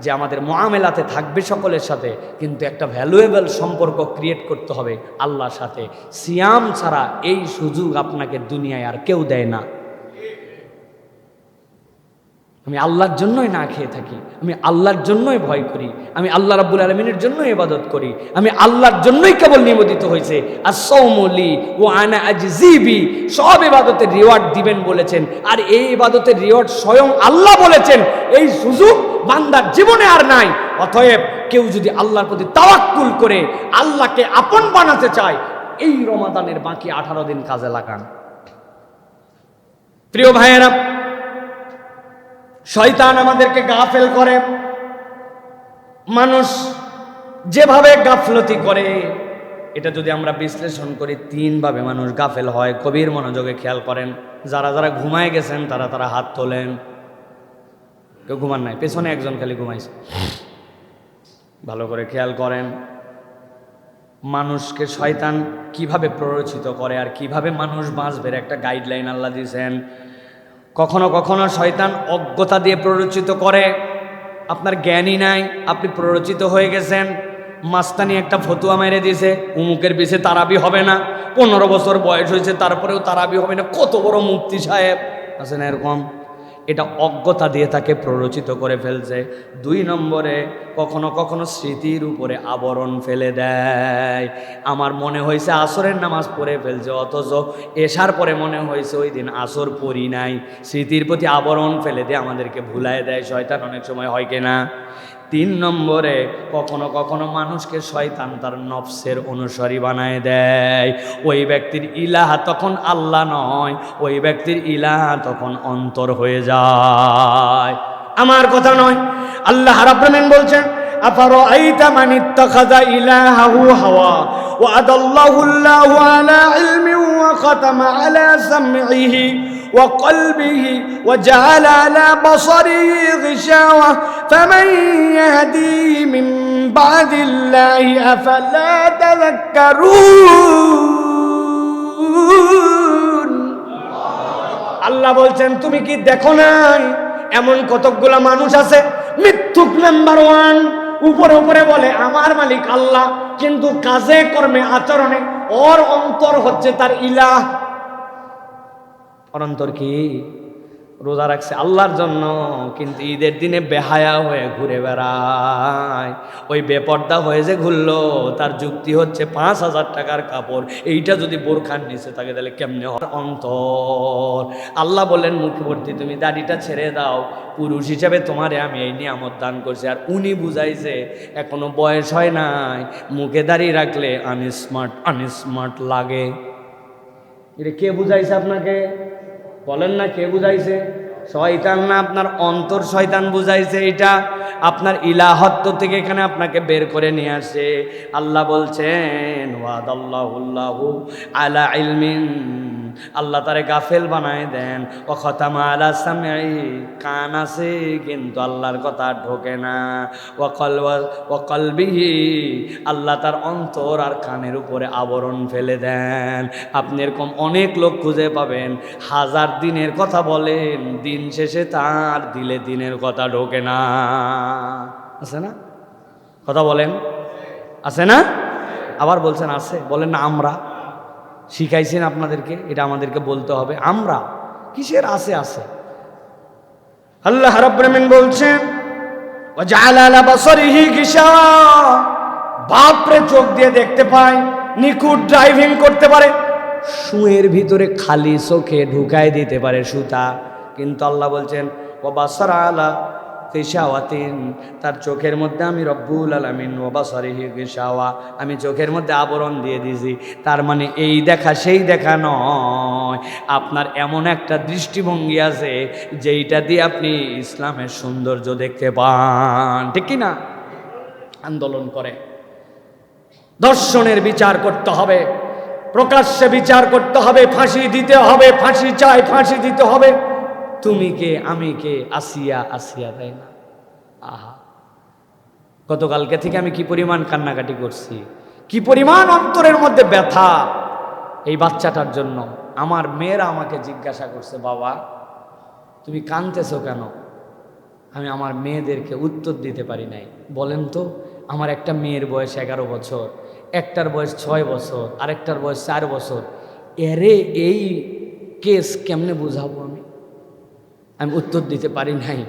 যে আমাদের মুআমেলাতে থাকবে সকলের সাথে, কিন্তু একটা ভ্যালুয়েবল সম্পর্ক ক্রিয়েট করতে হবে আল্লাহর সাথে। সিয়াম ছাড়া এই সুযোগ আপনাকে দুনিয়ায় আর কেউ দেয় না। আমি আল্লাহর জন্যই না খেয়ে থাকি, আমি আল্লাহর জন্যই ভয় করি, আমি আল্লাহ রাব্বুল আলামিনের জন্যই ইবাদত করি, আমি আল্লাহর জন্যই কেবল নিবেদিত হয়েছে। as-sawmu li wa ana ajzi bi, সব ইবাদতের রিওয়ার্ড দিবেন বলেছেন, আর এই ইবাদতের রিওয়ার্ড স্বয়ং আল্লাহ বলেছেন। এই সুযোগ বান্দার জীবনে আর নাই। অতএব কেউ যদি আল্লাহর প্রতি তাওয়াক্কুল করে আল্লাহকে আপন বানাতে চায়, এই রমাদানের বাকি 18 দিন কাজে লাগান। প্রিয় ভাইয়েরা, শয়তান আমাদেরকে গাফেল করে। মানুষ যেভাবে গাফলতি করে, এটা যদি আমরা বিশ্লেষণ করি, 3 ভাবে মানুষ গাফেল হয়। কবির মনোযোগে খেয়াল করেন। যারা যারা ঘুমায় গেছেন তারা তারা হাত তোলেন। কেউ ঘুমান নাই, পেছনে একজন খালি ঘুমাইছে। ভালো করে খেয়াল করেন, মানুষকে শয়তান কিভাবে প্ররোচিত করে আর কিভাবে মানুষ বাঁচবে একটা গাইডলাইন আল্লাহ দিয়েছেন। কখনো কখনো শয়তান অজ্ঞতা দিয়ে প্ররোচিত করে। আপনার জ্ঞানই নাই, আপনি প্ররোচিত হয়ে গেছেন। মাস্তানি একটা ফতুয়া মেরে দিয়েছে, উমুকের পিছে তারাবি হবে না, 15 বছর বয়স হয়েছে তারপরেও তারাবি হবে না। কত বড় মুফতি সাহেব আছেন এরকম। এটা অজ্ঞতা দিয়ে তাকে প্ররোচিত করে ফেলছে। 2 নম্বরে কখনো কখনো স্মৃতির উপরে আবরণ ফেলে দেয়। আমার মনে হয়েছে আসরের নামাজ পড়ে ফেলছে, অথচ এশার পরে মনে হয়েছে ওই দিন আসর পড়ি নাই। স্মৃতির প্রতি আবরণ ফেলে দিয়ে আমাদেরকে ভুলায় দেয় শয়তান, অনেক সময় হয় কিনা। 3 নম্বরে কখনো কখনো মানুষকে শয়তান তার নফসের অনুসারী বানায় দেয়। ওই ব্যক্তির ইলাহ তখন আল্লাহ নয়, ওই ব্যক্তির ইলাহ তখন অন্তর হয়ে যায়। আমার কথা নয়, আল্লাহ রাব্বুল আলামিন বলছেন, আফারাআইতা মান ইত্তাখাযা ইলাহাহু হাওয়া ওয়া আদাল্লাহু আল্লাহু আলা ইলমিন ওয়া খাতামা আলা সামইহি وقلبه وجعل على بصره غشاوة فمن يهديه من بعد الله أفلا تذكرون। আল্লাহ বলছেন, তুমি কি দেখো নাই এমন কতকগুলা মানুষ আছে, মিথ্যুক নাম্বার 1, উপরে উপরে বলে আমার মালিক আল্লাহ, কিন্তু কাজে কর্মে আচরণে ওর অন্তর হচ্ছে তার ইলাহ। অন্তর কি? রোজা রাখছে আল্লাহর জন্য, কিন্তু ঈদের দিনে বেহায়া হয়ে ঘুরে বেড়ায়। ওই বেপর্দা হয়ে যে ঘুরলো, তার যুক্তি হচ্ছে 5,000 টাকার কাপড়, এইটা যদি বোরখার নিচে থাকে তাহলে কেমনে হয় অন্তর। আল্লাহ বললেন মুখবর্তী, তুমি দাড়িটা ছেড়ে দাও, পুরুষ হিসাবে তোমারে আমি এই নিয়ামত দান করছি। আর উনি বুঝাইছে এখনো বয়স হয় নাই, মুখে দাড়ি রাখলে আনস্মার্ট লাগে। এটা কে বুঝাইছে আপনাকে? বলেন না, কে বুঝাইছে? শয়তান না, আপনার অন্তর শয়তান বুঝাইছে। এটা আপনার ইলাহত্ব থেকে এখানে আপনাকে বের করে নিয়ে আসে। আল্লাহ বলছেন, ওয়াদাল্লাহুল্লাহু আলা ইলমিন, আল্লাহ তারে গাফেল বানায় দেন। ও খতামা আলা সামঈ, কান আছে কিন্তু আল্লাহর কথা ঢোকে না। ও কলবিহি, আল্লাহ তার অন্তর আর কানের উপরে আবরণ ফেলে দেন। আপনি এরকম অনেক লোক খুঁজে পাবেন, 1000 দিনের কথা বলেন, দিন শেষে তার দিলে দিনের কথা ঢোকে না। আছে না? কথা বলেন, আছে না? আবার বলছেন আছে, বলেন না আমরা শিখাইছেন আপনাদেরকে, এটা আমাদেরকে বলতে হবে। আমরা কিসের আছে? আছে। আল্লাহ রাব্বুল আলামিন বলছেন, ওয়া জাআলা আলা বাসারিহি গিশাওয়া, বাপরে চোখ দিয়ে দেখতে পায়, নিখুঁত ড্রাইভিং করতে পারে, সুয়ের ভিতরে খালি চোখে ঢুকায় দিতে পারে সুতা, কিন্তু আল্লাহ বলছেন ওয়াবাসারা আলা গিশাওয়াতিন, তার চোখের মধ্যে আমি রব্বুল আলামিন ওয়াবাসারিহি গিশাওয়া, আমি চোখের মধ্যে আবরণ দিয়ে দিয়েছি। তার মানে এই দেখা সেই দেখা নয়, আপনার এমন একটা দৃষ্টিভঙ্গি আছে যেইটা দিয়ে আপনি ইসলামের সৌন্দর্য দেখতে পান, ঠিক কি না? আন্দোলন করে ধর্ষণের বিচার করতে হবে, প্রকাশ্যে বিচার করতে হবে, ফাঁসি দিতে হবে, ফাঁসি চাই, ফাঁসি দিতে হবে। তুমি কে আমি কে, আসিয়া আসিয়া, তাই না? আহা, গতকালকে থেকে আমি কি পরিমাণ কান্নাকাটি করছি, কি পরিমাণ অন্তরের মধ্যে ব্যথা এই বাচ্চাটার জন্য। আমার মেয়েরা আমাকে জিজ্ঞাসা করছে, বাবা তুমি কাঁদতেছো কেন? আমি আমার মেয়েদেরকে উত্তর দিতে পারি নাই। বলেন তো, আমার একটা মেয়ের বয়স 11 বছর, একটার বয়স 6 বছর, আরেকটার বয়স 4 বছর। এরে এই কেস কেমনে বুঝাবো আমি উত্তর দিতে পারি নাই।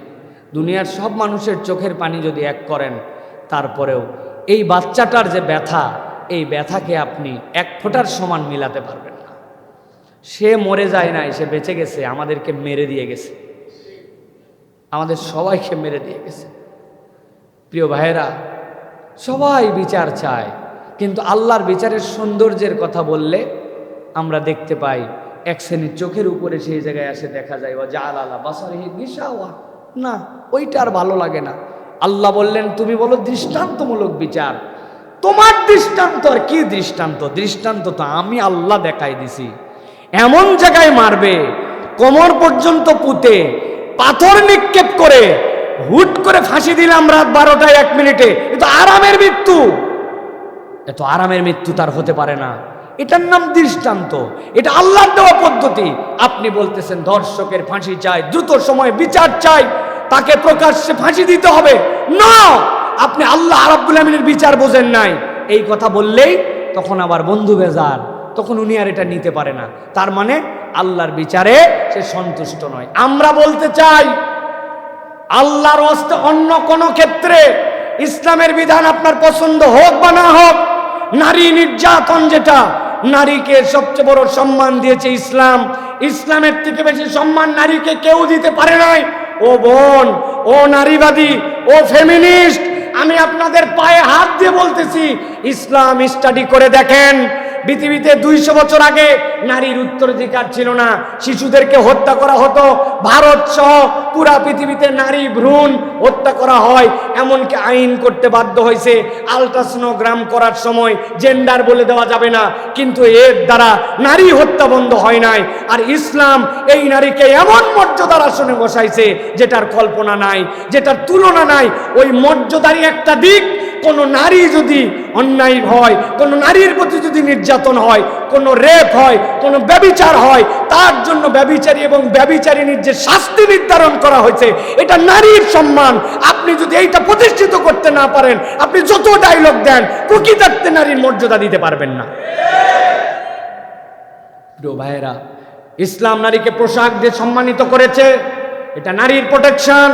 দুনিয়ার সব মানুষের চোখের পানি যদি এক করেন, তারপরেও এই বাচ্চাটার যে ব্যথা, এই ব্যথাকে আপনি এক ফোঁটার সমান মিলাতে পারবেন না। সে মরে যায় নাই, সে বেঁচে গেছে, আমাদেরকে মেরে দিয়ে গেছে, আমাদের সবাইকে মেরে দিয়ে গেছে। প্রিয় ভাইয়েরা, সবাই বিচার চায়, কিন্তু আল্লাহর বিচারের সৌন্দর্যের কথা বললে আমরা দেখতে পাই এক শ্রেণীর চোখের উপরে সেই জায়গায় আসে দেখা যায় ওয়া জাআলা বাসারিহি গিশাওয়া, না ওইটা আর ভালো লাগে না। আল্লাহ বললেন তুমি বলো দৃষ্টান্তমূলক বিচার। তোমার দৃষ্টান্ত আর কি দৃষ্টান্ত? দৃষ্টান্ত তো আমি আল্লাহ দেখাই দিছি। এমন জায়গায় মারবে কোমর পর্যন্ত পুঁতে, পাথর নিক্ষেপ করে, হুট করে ফাঁসি দিলাম রাত 12টায় 1 মিনিটে, এ তো আরামের মৃত্যু। এত আরামের মৃত্যু তার হতে পারে না। এটার নাম দৃষ্টান্ত, এটা আল্লাহর দেওয়া পদ্ধতি। আপনি বলতেছেন ধর্ষকের ফাঁসি চাই, দ্রুত সময়ে বিচার চাই, তাকে প্রকাশ্যে ফাঁসি দিতে হবে না। আপনি আল্লাহ রাব্বুল আমিনের বিচার বোঝেন নাই, এই কথা বললেই তখন আবার বন্ধু বেজার, তখন উনি আর এটা নিতে পারে না। তার মানে আল্লাহর বিচারে সে সন্তুষ্ট নয়। আমরা বলতে চাই আল্লাহর হস্তে অন্য কোন ক্ষেত্রে ইসলামের বিধান আপনার পছন্দ হোক বা না হোক, নারী নির্যাতন, যেটা নারীকে সবচেয়ে বড় সম্মান দিয়েছে ইসলাম, ইসলামের থেকে বেশি সম্মান নারীকে কেউ দিতে পারে নাই। ও বোন, ও নারীবাদী, ও ফেমিনিস্ট, আমি আপনাদের পায়ে হাত দিয়ে বলতেছি, ইসলাম স্টাডি করে দেখেন। পৃথিবীতে 200 বছর আগে নারীর উত্তরাধিকার ছিল না, শিশুদেরকে হত্যা করা হতো। ভারত সহ পুরা পৃথিবীতে নারী ভ্রূণ হত্যা করা হয়, এমনকি আইন করতে বাধ্য হয়েছে আলট্রাসোনোগ্রাম করার সময় জেন্ডার বলে দেওয়া যাবে না, কিন্তু এর দ্বারা নারী হত্যা বন্ধ হয় নাই। আর ইসলাম এই নারীকে এমন মর্যাদার আসনে বসাইছে যেটার কল্পনা নাই, যেটার তুলনা নাই। ওই মর্যাদারই একটা দিক, কোন নারী যদি অন্যায় হয়, কোন নারীর প্রতি যদি নির্যাতন হয়, কোন রেপ হয়, কোন ব্যভিচার হয়, তার জন্য ব্যভিচারী এবং ব্যভিচারিণীর যে শাস্তি নির্ধারণ করা হয়েছে, এটা নারীর সম্মান। আপনি যদি এইটা প্রতিষ্ঠিত করতে না পারেন, আপনি যত ডায়লগ দেন, প্রকৃতার্থে নারীর মর্যাদা দিতে পারবেন না। প্রিয় ভাইয়েরা, ইসলাম নারীকে পোশাক দিয়ে সম্মানিত করেছে, এটা নারীর প্রোটেকশন।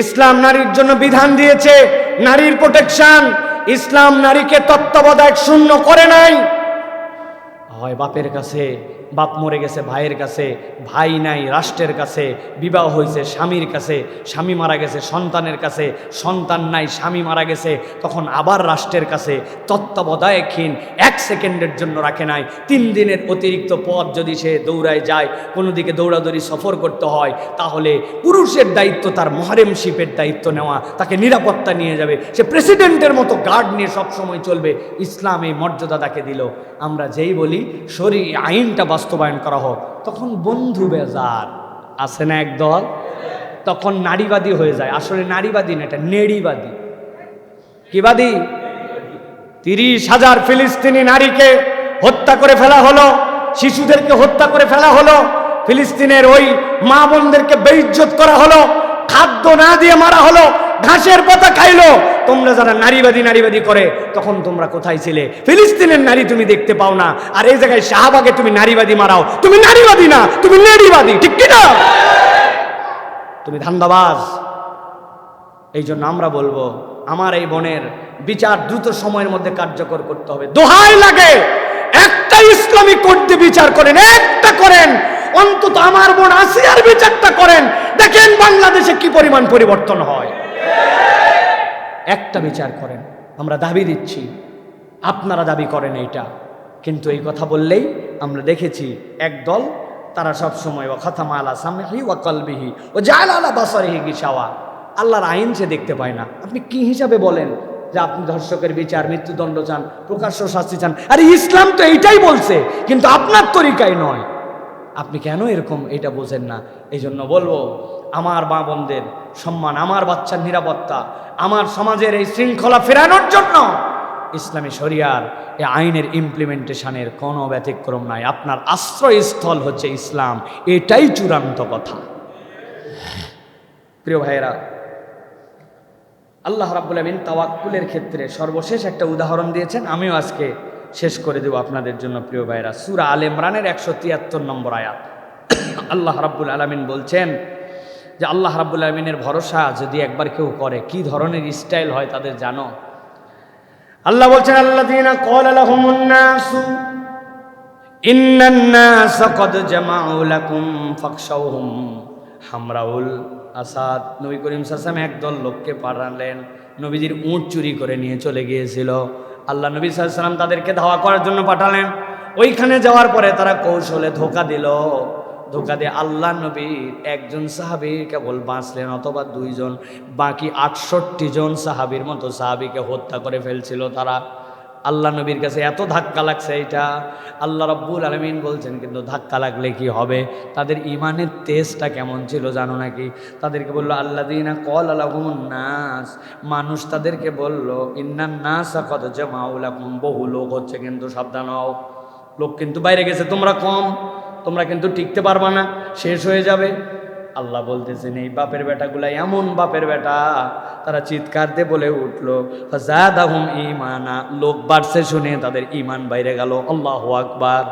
ইসলাম নারীর জন্য বিধান দিয়েছে নারীর প্রোটেকশন। ইসলাম নারীকে তত্ত্বাবধায়ক শূন্য করে নাই। হয় বাপের কাছে, বাপ মরে গেছে ভাইয়ের কাছে, ভাই নাই রাষ্ট্রের কাছে, বিবাহ হয়েছে স্বামীর কাছে, স্বামী মারা গেছে সন্তানের কাছে, সন্তান নাই স্বামী মারা গেছে, তখন আবার রাষ্ট্রের কাছে। তত্ত্বাবধায়কহীন 1 সেকেন্ডের জন্য রাখে নাই। 3 দিনের অতিরিক্ত পথ যদি সে দৌড়ায় যায়, কোনো দিকে দৌড়াদৌড়ি সফর করতে হয়, তাহলে পুরুষের দায়িত্ব তার মহরেমশিপের দায়িত্ব নেওয়া, তাকে নিরাপত্তা নিয়ে যাবে, সে প্রেসিডেন্টের মতো গার্ড নিয়ে সবসময় চলবে। ইসলাম এই মর্যাদা তাকে দিল। আমরা যেই বলি শরীয়ত আইনটা বাস্তবায়ন করা হোক, তখন বন্ধু বেজার আছে না একদল, তখন নারীবাদী হয়ে যায়। আসলে নারীবাদী না, এটা নেড়িবাদী। কিবাদী? 30,000 ফিলিস্তিনি নারীকে হত্যা করে ফেলা হলো, শিশুদেরকে হত্যা করে ফেলা হলো, ফিলিস্তিনের ওই মা বোনদেরকে বেইজ্জত করা হলো, খাদ্য না দিয়ে মারা হলো, ঘাসের পাতা খাইলো। তোমরা যারা নারীবাদী নারীবাদী করে, তখন তোমরা কোথায় ছিলে? ফিলিস্তিনের নারী তুমি দেখতে পাও না, আর এই জায়গায় শাহবাগে তুমি নারীবাদী মারাও। তুমি নারীবাদী না, তুমি নারীবাদী, ঠিক কি না? তুমি ধান্দাবাজ। এই জন্য আমরা বলবো আমার এই বোনের বিচার দ্রুত সময়ের মধ্যে কার্যকর করতে হবে। দোহাই লাগে একটা ইসলামী কোর্ট দিয়ে বিচার করেন, একটা করেন অন্তত, আমার বোন আসিয়ার বিচারটা করেন, দেখেন বাংলাদেশে কি পরিমাণ পরিবর্তন হয়। একটা বিচার করেন। আমরা দাবি দিচ্ছি, আপনারা দাবি করেন এইটা, কিন্তু এই কথা বললেই আমরা দেখেছি একদল তারা সব সময় ও খাতামা আলা সামহি ওয়া কলবিহি ও জাআলা আলা বাসারিহি গিশাওয়া, আল্লাহর আইন সে দেখতে পায় না। আপনি কি হিসাবে বলেন যে আপনি ধর্ষকের বিচার, মৃত্যুদণ্ড চান, প্রকাশ্য শাস্তি চান? আরে ইসলাম তো এইটাই বলছে, কিন্তু আপনার তরিকায় নয়। আপনি কেন এরকম এটা বোঝেন না? এই জন্য বলবো আমার মা বোনদের সম্মান, আমার বাচ্চার নিরাপত্তা, আমার সমাজের এই শৃঙ্খলা ফেরানোর জন্য ইসলামী শরিয়ার এই আইনের ইমপ্লিমেন্টেশনের কোনো ব্যতিক্রম নাই। আপনার আশ্রয়স্থল হচ্ছে ইসলাম, এটাই চূড়ান্ত কথা। প্রিয় ভাইয়েরা, আল্লাহ রাব্বুল আমিন তাওয়াক্কুলের ক্ষেত্রে সর্বশেষ একটা উদাহরণ দিয়েছেন, আমিও আজকে শেষ করে দেব আপনাদের জন্য। প্রিয় ভাইয়েরা, সূরা আলে ইমরানের 173 নম্বর আয়াত, আল্লাহ রাব্বুল আলামিন বলছেন যে আল্লাহ রাব্বুল আলামিনের ভরসা যদি একবার কেউ করে, কি ধরনের স্টাইল হয় তাদের জানো? আল্লাহ বলছেন আল্লাযীনা ক্বালা লাহুমুন নাসু ইন্নান নাসা ক্বাদ জামাউ লাকুম ফাখশাউহুম হামরাউল আসাদ। নবী করিম সাল্লাল্লাহু আলাইহি ওয়াসাল্লাম একদল লোককে পাঠালেন, নবীজির উট চুরি করে নিয়ে চলে গিয়েছিল। আল্লাহ নবী সাল্লাল্লাহু আলাইহি ওয়াসাল্লাম তাদেরকে ধাওয়া করার জন্য পাঠালেন। ওইখানে যাওয়ার পরে তারা কৌশলে ধোঁকা দিল। ধোঁকা দিয়ে আল্লাহ নবীর একজন সাহাবী কেবল বাঁচলেন, অথবা দুইজন, বাকি 68 জন সাহাবীর মতো সাহাবীকে হত্যা করে ফেলছিল তারা। আল্লাহ নবীর কাছে এত ধাক্কা লাগছে এইটা। আল্লাহ রাব্বুল আলামিন বলছেন কিন্তু ধাক্কা লাগলে কি হবে? তাদের ইমানের তেজটা কেমন ছিল জানো নাকি? তাদেরকে বললো আল্লাযীনা ক্বালা লাহুমুন নাস, মানুষ তাদেরকে বলল ইন্নান নাসা ক্বাদ জামাউ লাকুম, বহু লোক হচ্ছে কিন্তু সাবধান হও, লোক কিন্তু বাইরে গেছে, তোমরা কম, তোমরা কিন্তু টিকতে পারবা না, শেষ হয়ে যাবে। আল্লাহ বলতেছেন এই বাপের বেটাগুলা এমন বাপের বেটা, তারা চিৎকার দিয়ে বলে উঠলো ফাযাদাহুম ঈমানা, লোক বাড়ছে শুনে তাদের ঈমান বাইরে গেল। আল্লাহু আকবার।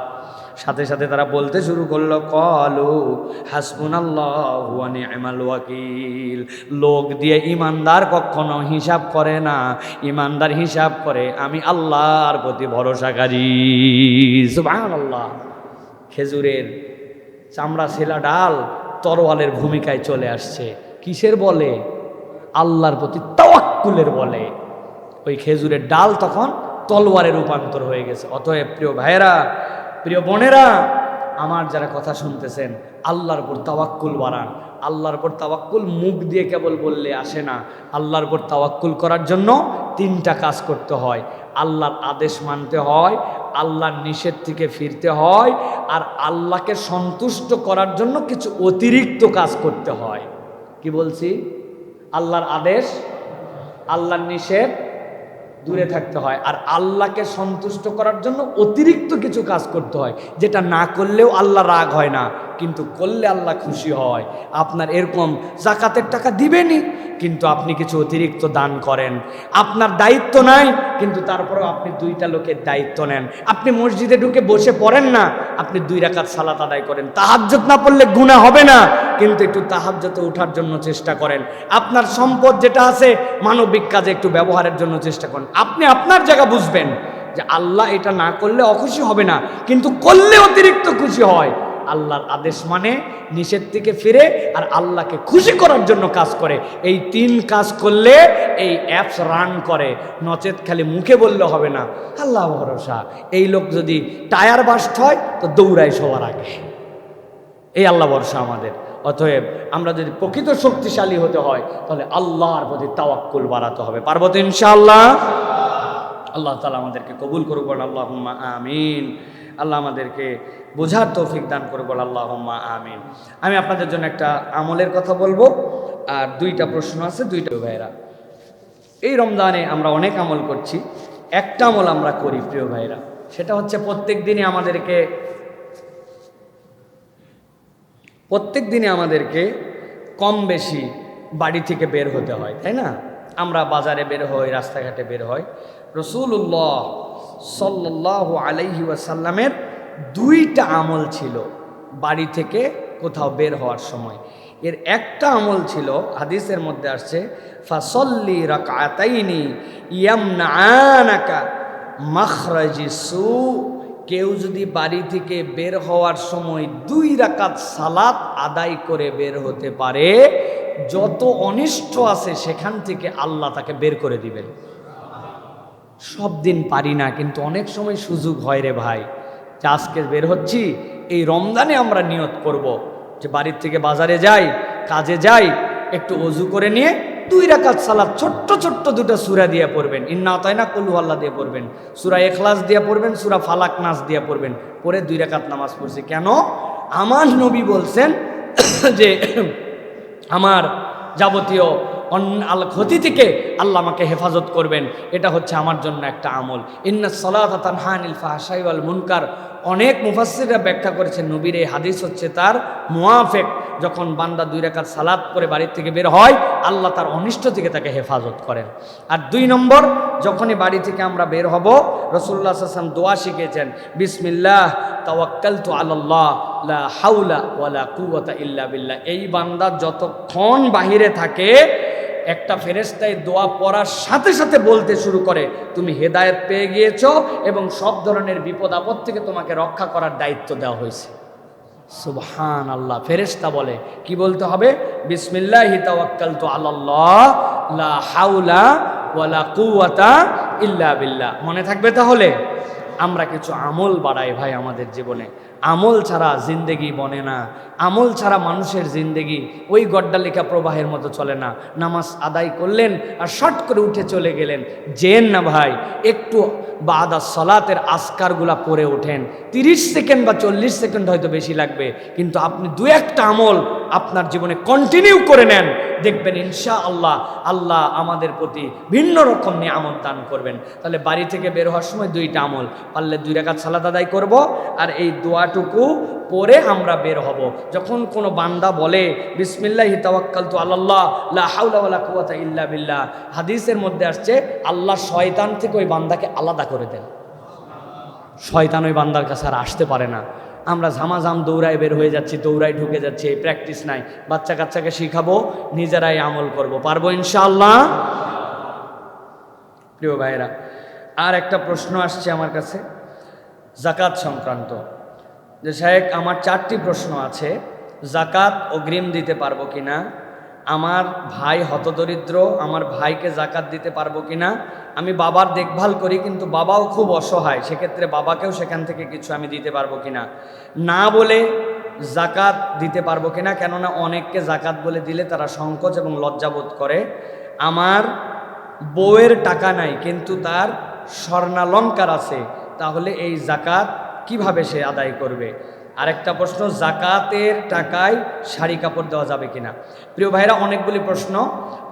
সাথে সাথে তারা বলতে শুরু করলো ক্বালু হাসবুনাল্লাহু ওয়া নি'মাল ওয়াকিল। লোক দিয়ে ঈমানদার কখনো হিসাব করে না, ঈমানদার হিসাব করে আমি আল্লাহর প্রতি ভরসাকারী। সুবহানাল্লাহ। খেজুরের চামড়া ছেলা ডাল তরোয়ালের ভূমিকায় চলে আসছে, কিসের বলে? আল্লাহর প্রতি তাওয়াক্কুলের বলে। ওই খেজুরের ডাল তখন তলোয়ারে রূপান্তর হয়ে গেছে। অতএব প্রিয় ভাইয়েরা, প্রিয় বোনেরা, আমার যারা কথা শুনতেছেন, আল্লাহর উপর তাওয়াক্কুল বাড়ান। আল্লাহর উপর তাওয়াক্কুল মুখ দিয়ে কেবল বললে আসে না। আল্লাহর উপর তাওয়াক্কুল করার জন্য 3টা কাজ করতে হয়। আল্লাহর আদেশ মানতে হয়, আল্লাহর নিষেধ থেকে ফিরতে হয়, আর আল্লাহকে সন্তুষ্ট করার জন্য কিছু অতিরিক্ত কাজ করতে হয়। কি বলছি? আল্লাহর আদেশ, আল্লাহর নিষেধ, দূরে থাকতে হয়, আর আল্লাহকে সন্তুষ্ট করার জন্য অতিরিক্ত কিছু কাজ করতে হয়, যেটা না করলেও আল্লাহ রাগ হয় না, কিন্তু করলে আল্লাহ খুশি হয়। আপনার এরকম যাকাতের টাকা দিবেনই, কিন্তু আপনি কিছু অতিরিক্ত দান করেন। আপনার দায়িত্ব নাই, কিন্তু তারপরেও আপনি 2টা লোকের দায়িত্ব নেন। আপনি মসজিদে ঢুকে বসে পড়েন না, আপনি 2 রাকাত সালাত আদায় করেন। তাহাজ্জুদ না পড়লে গুনাহ হবে না, কিন্তু একটু তাহাজ্জুদে ওঠার জন্য চেষ্টা করেন। আপনার সম্পদ যেটা আছে মানবিক কাজে একটু ব্যবহারের জন্য চেষ্টা করেন। আপনি আপনার জায়গা বুঝবেন যে আল্লাহ এটা না করলে অখুশি হবে না, কিন্তু করলে অতিরিক্ত খুশি হয়। আল্লাহর আদেশ মানে, নিষেধ থেকে ফিরে, আর আল্লাহকে খুশি করার জন্য কাজ করে। এই 3 কাজ করলে এই অ্যাপস রান করে, নচেত খালি মুখে বললে হবে না আল্লাহ ভরসা। এই লোক যদি টায়ার বাস্ট হয় তো দৌড়ায় সবার আগে। এই আল্লাহ ভরসা আমাদের। অতএব আমরা যদি প্রকৃত শক্তিশালী হতে হয় তাহলে আল্লাহর প্রতি তাওয়াক্কুল বাড়াতে হবে। পারবো তো ইনশাআল্লাহ? আল্লাহ তাআলা আমাদেরকে কবুল করুক, আল্লাহুম্মা আমিন। আল্লাহ আমাদেরকে বোঝার তৌফিক দান করুক, আল্লাহুম্মা আমিন। আমি আপনাদের জন্য একটা আমলের কথা বলবো, আর 2টা প্রশ্ন আছে। 2টা ভাইরা, এই রমজানে আমরা অনেক আমল করছি, একটা আমল আমরা করি প্রিয় ভাইরা, সেটা হচ্ছে প্রত্যেক দিনে আমাদেরকে কম বেশি বাড়ি থেকে বের হতে হয়, তাই না? আমরা বাজারে বের হই, রাস্তাঘাটে বের হই। রাসূলুল্লাহ সাল্লাল্লাহু আলাইহি ওয়াসাল্লামের 2টা আমল ছিল বাড়ি থেকে কোথাও বের হওয়ার সময়। এর একটা আমল ছিল, হাদিসের মধ্যে আসছে, ফাসল্লি রাকাতাইনি ইয়ামনাআনাকা মাখরাজিস সু। কেউ যদি বাড়ি থেকে বের হওয়ার সময় 2 রাকাত সালাত আদায় করে বের হতে পারে, যত অনিষ্ট আছে সেখান থেকে আল্লাহ তাকে বের করে দিবেন। সব দিন পারি না, কিন্তু অনেক সময় সুযোগ হয় রে ভাই, যে আজকে বের হচ্ছি, এই রমজানে আমরা নিয়ত করব যে বাড়ির থেকে বাজারে যাই, কাজে যাই, একটু অজু করে নিয়ে 2 রাকাত সালাত ছোট্ট ছোট্ট 2টা সূরা দিয়ে পড়বেন। ইন্না আতাইনা কুল হুয়াল্লাহ দিয়ে পড়বেন, সূরা ইখলাস দিয়ে পড়বেন, সূরা ফালাক নাস দিয়ে পড়বেন, পরে 2 রাকাত নামাজ পড়ছি। কেন? আমার নবী বলছেন যে আমার যাবতীয় ক্ষতি থেকে আল্লাহ আমাকে হেফাজত করবেন, এটা হচ্ছে আমার জন্য একটা আমল। ইন্নাস সালাতা তানহা আনিল ফাহশাই ওয়াল মুনকার। অনেক মুফাসসিররা ব্যাখ্যা করেছেন নবীর এই হাদিস হচ্ছে তার মুয়াফিক। যখন বান্দা 2 রাকাত সালাত করে বাড়ির থেকে বের হয়, আল্লাহ তার অনিষ্ট থেকে তাকে হেফাজত করেন। আর 2 নম্বর, যখনই বাড়ি থেকে আমরা বের হব, রাসূলুল্লাহ সাল্লাল্লাহু আলাইহি ওয়াসাল্লাম দোয়া শিখিয়েছেন, বিসমিল্লাহ তাওয়াক্কালতু আলাল্লাহ লা হাওলা ওয়ালা কুওয়াতা ইল্লা বিল্লাহ। এই বান্দা যতক্ষণ বাহিরে থাকে, একটা ফেরেশতা এই দোয়া পড়ার সাথে সাথে বলতে শুরু করে, তুমি হেদায়েত পেয়ে গিয়েছো এবং সব ধরনের বিপদ আপদ থেকে তোমাকে রক্ষা করার দায়িত্ব দেওয়া হয়েছে। সুবহানাল্লাহ। ফেরেশতা বলে কি বলতে হবে? বিসমিল্লাহি তাওয়াক্কালতু আলাল্লাহ লা হাওলা ওয়ালা কুওয়াতা ইল্লা বিল্লাহ। মনে থাকবে তাহলে? আমরা কিছু আমল বাড়াই ভাই আমাদের জীবনে। আমল ছাড়া জিন্দেগি বনে না, আমল ছাড়া মানুষের জিন্দেগি ওই গড্ডালিকা প্রবাহের মতো চলে না। নামাজ আদায় করলেন আর শর্ট করে উঠে চলে গেলেন, যেন না ভাই, একটু বাদা সলাতের আজকারগুলা পড়ে ওঠেন। 30 সেকেন্ড বা 40 সেকেন্ড হয়তো বেশি লাগবে, কিন্তু আপনি 2-1টা আমল আপনার জীবনে কন্টিনিউ করে নেন, দেখবেন ইনশাআল্লাহ আল্লাহ আমাদের প্রতি ভিন্ন রকম নিয়ামত দান করবেন। তাহলে বাড়ি থেকে বের হওয়ার সময় 2টা আমল, পারলে 2 রাকাত সালাত আদায় করব, আর এই দোয়াটুকু পরে আমরা বের হব। যখন কোনো বান্দা বলে বিসমিল্লাহি তাওয়াক্কালতু আলাল্লাহ লা হাওলা ওয়ালা কুওয়াতা ইল্লা বিল্লাহ, হাদিসের মধ্যে আসছে আল্লাহ শয়তান থেকে ওই বান্দাকে আলাদা করে দেন। শয়তান ওই বান্দার কাছে আর আসতে পারে না। আমরা ঝামাঝাম দৌড়ায় বের হয়ে যাচ্ছি, দৌড়ায় ঢুকে যাচ্ছি, এই প্র্যাকটিস নাই। বাচ্চা কাচ্চাকে শিখাবো, নিজেরাই আমল করব, পারবো ইনশাআল্লাহ। প্রিয় ভাইরা, আর একটা প্রশ্ন আসছে আমার কাছে যাকাত সংক্রান্ত, যে শায়েখ আমার 4টি প্রশ্ন আছে, যাকাত অগ্রিম দিতে পারবো কিনা, আমার ভাই হতদরিদ্র, আমার ভাইকে যাকাত দিতে পারবো কিনা, আমি বাবার দেখভাল করি কিন্তু বাবাও খুব অসহায়, সেক্ষেত্রে বাবাকেও সেখান থেকে কিছু আমি দিতে পারবো কিনা, না বলে যাকাত দিতে পারবো কিনা, কেননা অনেককে যাকাত বলে দিলে তারা সংকোচ এবং লজ্জাবোধ করে, আমার বউয়ের টাকা নাই কিন্তু তার স্বর্ণালঙ্কার আছে, তাহলে এই যাকাত কিভাবে সে আদায় করবে। আরেকটা প্রশ্ন, যাকাতের টাকায় শাড়ি কাপড় দেওয়া যাবে কিনা। প্রিয় ভাইরা, অনেকগুলি প্রশ্ন।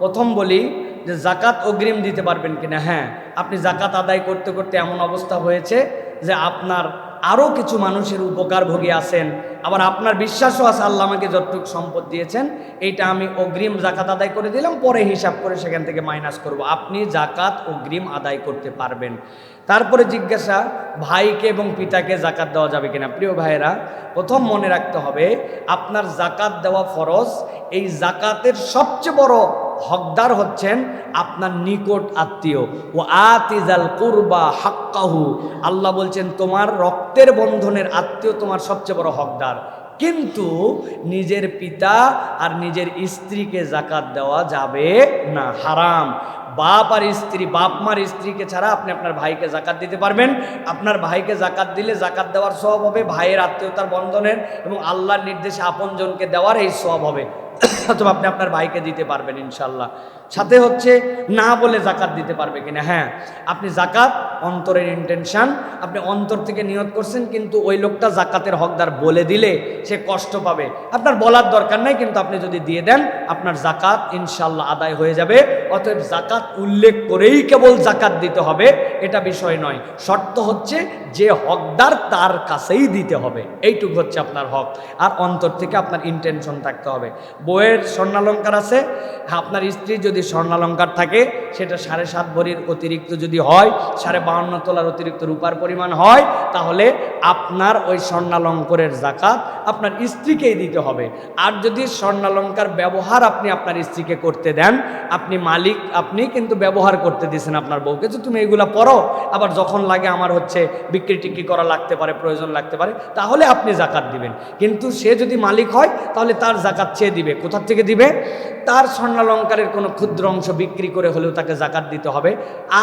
প্রথম বলি যে যাকাত অগ্রিম দিতে পারবেন কিনা। হ্যাঁ, আপনি যাকাত আদায় করতে করতে এমন অবস্থা হয়েছে যে আপনার আরও কিছু মানুষের উপকারভোগী আছেন, আবার আপনার বিশ্বাসও আছে আল্লাহ আমাকে যতটুকু সম্পদ দিয়েছেন এইটা আমি অগ্রিম যাকাত আদায় করে দিলাম, পরে হিসাব করে সেখান থেকে মাইনাস করব। আপনি যাকাত অগ্রিম আদায় করতে পারবেন। তারপরে জিজ্ঞাসা, ভাইকে এবং পিতাকে যাকাত দেওয়া যাবে কিনা। প্রিয় ভাইয়েরা, প্রথম মনে রাখতে হবে আপনার যাকাত দেওয়া ফরজ। এই যাকাতের সবচেয়ে বড় হকদার হচ্ছেন আপনার নিকট আত্মীয়। ও আতিজাল কুরবা হাক্কাহু, আল্লাহ বলছেন তোমার রক্তের বন্ধনের আত্মীয় তোমার সবচেয়ে বড় হকদার। কিন্তু নিজের পিতা আর নিজের স্ত্রীকে যাকাত দেওয়া যাবে না, হারাম। বাপ আর স্ত্রী, বাপ মার স্ত্রীকে ছাড়া আপনি আপনার ভাইকে যাকাত দিতে পারবেন। আপনার ভাইকে যাকাত দিলে যাকাত দেওয়ার সওয়াব হবে, ভাইয়ের আত্মীয়তার বন্ধনের এবং আল্লাহর নির্দেশে আপনজনকে দেওয়ার এই সওয়াব হবে। অথবা আপনি আপনার ভাইকে দিতে পারবেন ইনশাল্লাহ। সাথে হচ্ছে না বলে যাকাত দিতে পারবে কিনা। হ্যাঁ, আপনি যাকাত অন্তরের ইন্টেনশন, আপনি অন্তর থেকে নিয়ত করছেন, কিন্তু ওই লোকটা যাকাতের হকদার বলে দিলে সে কষ্ট পাবে। আপনার বলার দরকার নাই, কিন্তু আপনি যদি দিয়ে দেন আপনার যাকাত ইনশাল্লাহ আদায় হয়ে যাবে। অতএব যাকাত উল্লেখ করেই কেবল যাকাত দিতে হবে এটা বিষয় নয়, শর্ত হচ্ছে যে হকদার তার কাছেই দিতে হবে, এইটুকু হচ্ছে আপনার হক। আর অন্তর থেকে আপনার ইন্টেনশন থাকতে হবে। বউয়ের স্বর্ণালঙ্কার আছে, আপনার স্ত্রী যদি যদি স্বর্ণালঙ্কার থাকে, সেটা 7.5 ভরির অতিরিক্ত যদি হয়, 52.5 তোলার অতিরিক্ত রূপার পরিমাণ হয়, তাহলে আপনার ওই স্বর্ণালঙ্কারের জাকাত আপনার স্ত্রীকেই দিতে হবে। আর যদি স্বর্ণালঙ্কার ব্যবহার আপনি আপনার স্ত্রীকে করতে দেন, আপনি মালিক, আপনি কিন্তু ব্যবহার করতে দিয়েছেন আপনার বউকে, যে তুমি এইগুলা পরো, আবার যখন লাগে আমার হচ্ছে বিক্রি টিক্রি করা লাগতে পারে, প্রয়োজন লাগতে পারে, তাহলে আপনি জাকাত দিবেন। কিন্তু সে যদি মালিক হয়, তাহলে তার জাকাত চেয়ে দিবে। কোথা থেকে দিবে? তার স্বর্ণালঙ্কারের কোনো ক্ষুদ্র অংশ বিক্রি করে হলেও তাকে জাকাত দিতে হবে।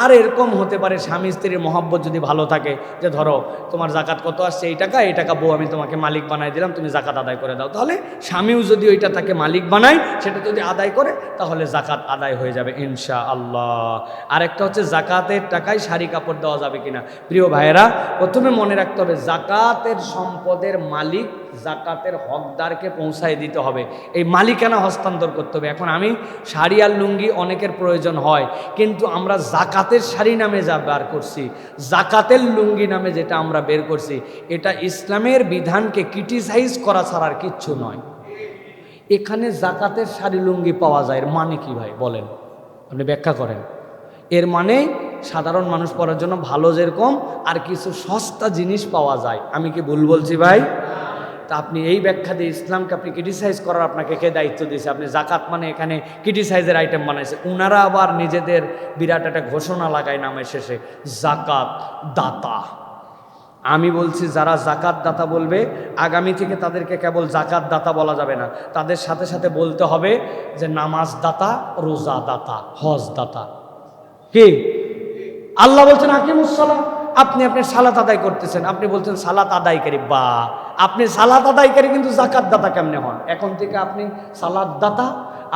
আর এরকম হতে পারে স্বামী স্ত্রীর মহব্বত যদি ভালো থাকে, যে ধরো তোমার জাকাত কত আসছে, এই টাকা বউ আমি তোমাকে মালিক বানাই দিলাম, তুমি জাকাত আদায় করে দাও, তাহলে স্বামীও যদি ওইটা তাকে মালিক বানায়, সেটা যদি আদায় করে, তাহলে জাকাত আদায় হয়ে যাবে ইনশাআল্লাহ। আরেকটা হচ্ছে জাকাতের টাকায় শাড়ি কাপড় দেওয়া যাবে কিনা। প্রিয় ভাইয়েরা, প্রথমে মনে রাখতে হবে জাকাতের সম্পদের মালিক জাকাতের হকদারকে পৌঁছায় দিতে হবে, এই মালিকানা হস্তান্তর করতে হবে। এখন আমি শাড়ি আর লুঙ্গি অনেকের প্রয়োজন হয়, কিন্তু আমরা জাকাতের শাড়ি নামে যা বের করছি, জাকাতের লুঙ্গি নামে যেটা আমরা বের করছি, এটা ইসলামের বিধানকে ক্রিটিসাইজ করা ছাড়ার কিচ্ছু নয়। এখানে জাকাতের শাড়ি লুঙ্গি পাওয়া যায়, এর মানে কি ভাই বলেন, আপনি ব্যাখ্যা করেন। এর মানে সাধারণ মানুষ পড়ার জন্য ভালো যেরকম আর কিছু সস্তা জিনিস পাওয়া যায়। আমি কি ভুল বলছি ভাই? তা আপনি এই ব্যাখ্যা দিয়ে ইসলামকে আপনি ক্রিটিসাইজ করার আপনাকে কে দায়িত্ব দিয়েছে? আপনি জাকাত মানে এখানে ক্রিটিসাইজের আইটেম বানাইছে। উনারা আবার নিজেদের বিরাট একটা ঘোষণা লাগায় নামের শেষে, জাকাত দাতা। আমি বলছি যারা জাকাত দাতা বলবে, আগামী থেকে তাদেরকে কেবল জাকাত দাতা বলা যাবে না, তাদের সাথে সাথে বলতে হবে যে নামাজ দাতা, রোজা দাতা, হজ দাতা। কি আল্লাহ বলছেন আকিমুস সালাত, আপনি আপনার সালাত আদায় করতেছেন, আপনি বলছেন সালাত আদায়কারী, বা আপনি সালাত আদায়কারী কিন্তু জাকাত দাতা কেমনে হন? এখন থেকে আপনি সালাত দাতা,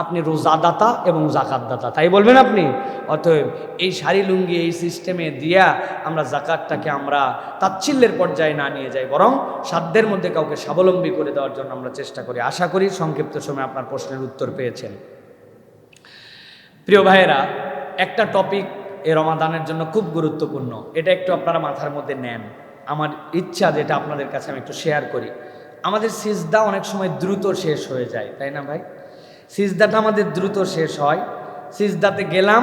আপনি রোজা দাতা এবং জাকাত দাতা, তাই বলবেন আপনি। অতএব এই শাড়ি লুঙ্গি এই সিস্টেমে দিয়া আমরা জাকাতটাকে আমরা তাচ্ছিল্যের পর্যায়ে না নিয়ে যাই, বরং সাধ্যের মধ্যে কাউকে স্বাবলম্বী করে দেওয়ার জন্য আমরা চেষ্টা করি। আশা করি সংক্ষিপ্ত সময়ে আপনার প্রশ্নের উত্তর পেয়েছেন। প্রিয় ভাইয়েরা, একটা টপিক এ রমাদানের জন্য খুব গুরুত্বপূর্ণ, এটা একটু আপনারা মাথার মধ্যে নেন। আমার ইচ্ছা যেটা আপনাদের কাছে আমি একটু শেয়ার করি। আমাদের সিজদা অনেক সময় দ্রুত শেষ হয়ে যায়, তাই না ভাই? সিজদাটা আমাদের দ্রুত শেষ হয়, সিজদাতে গেলাম,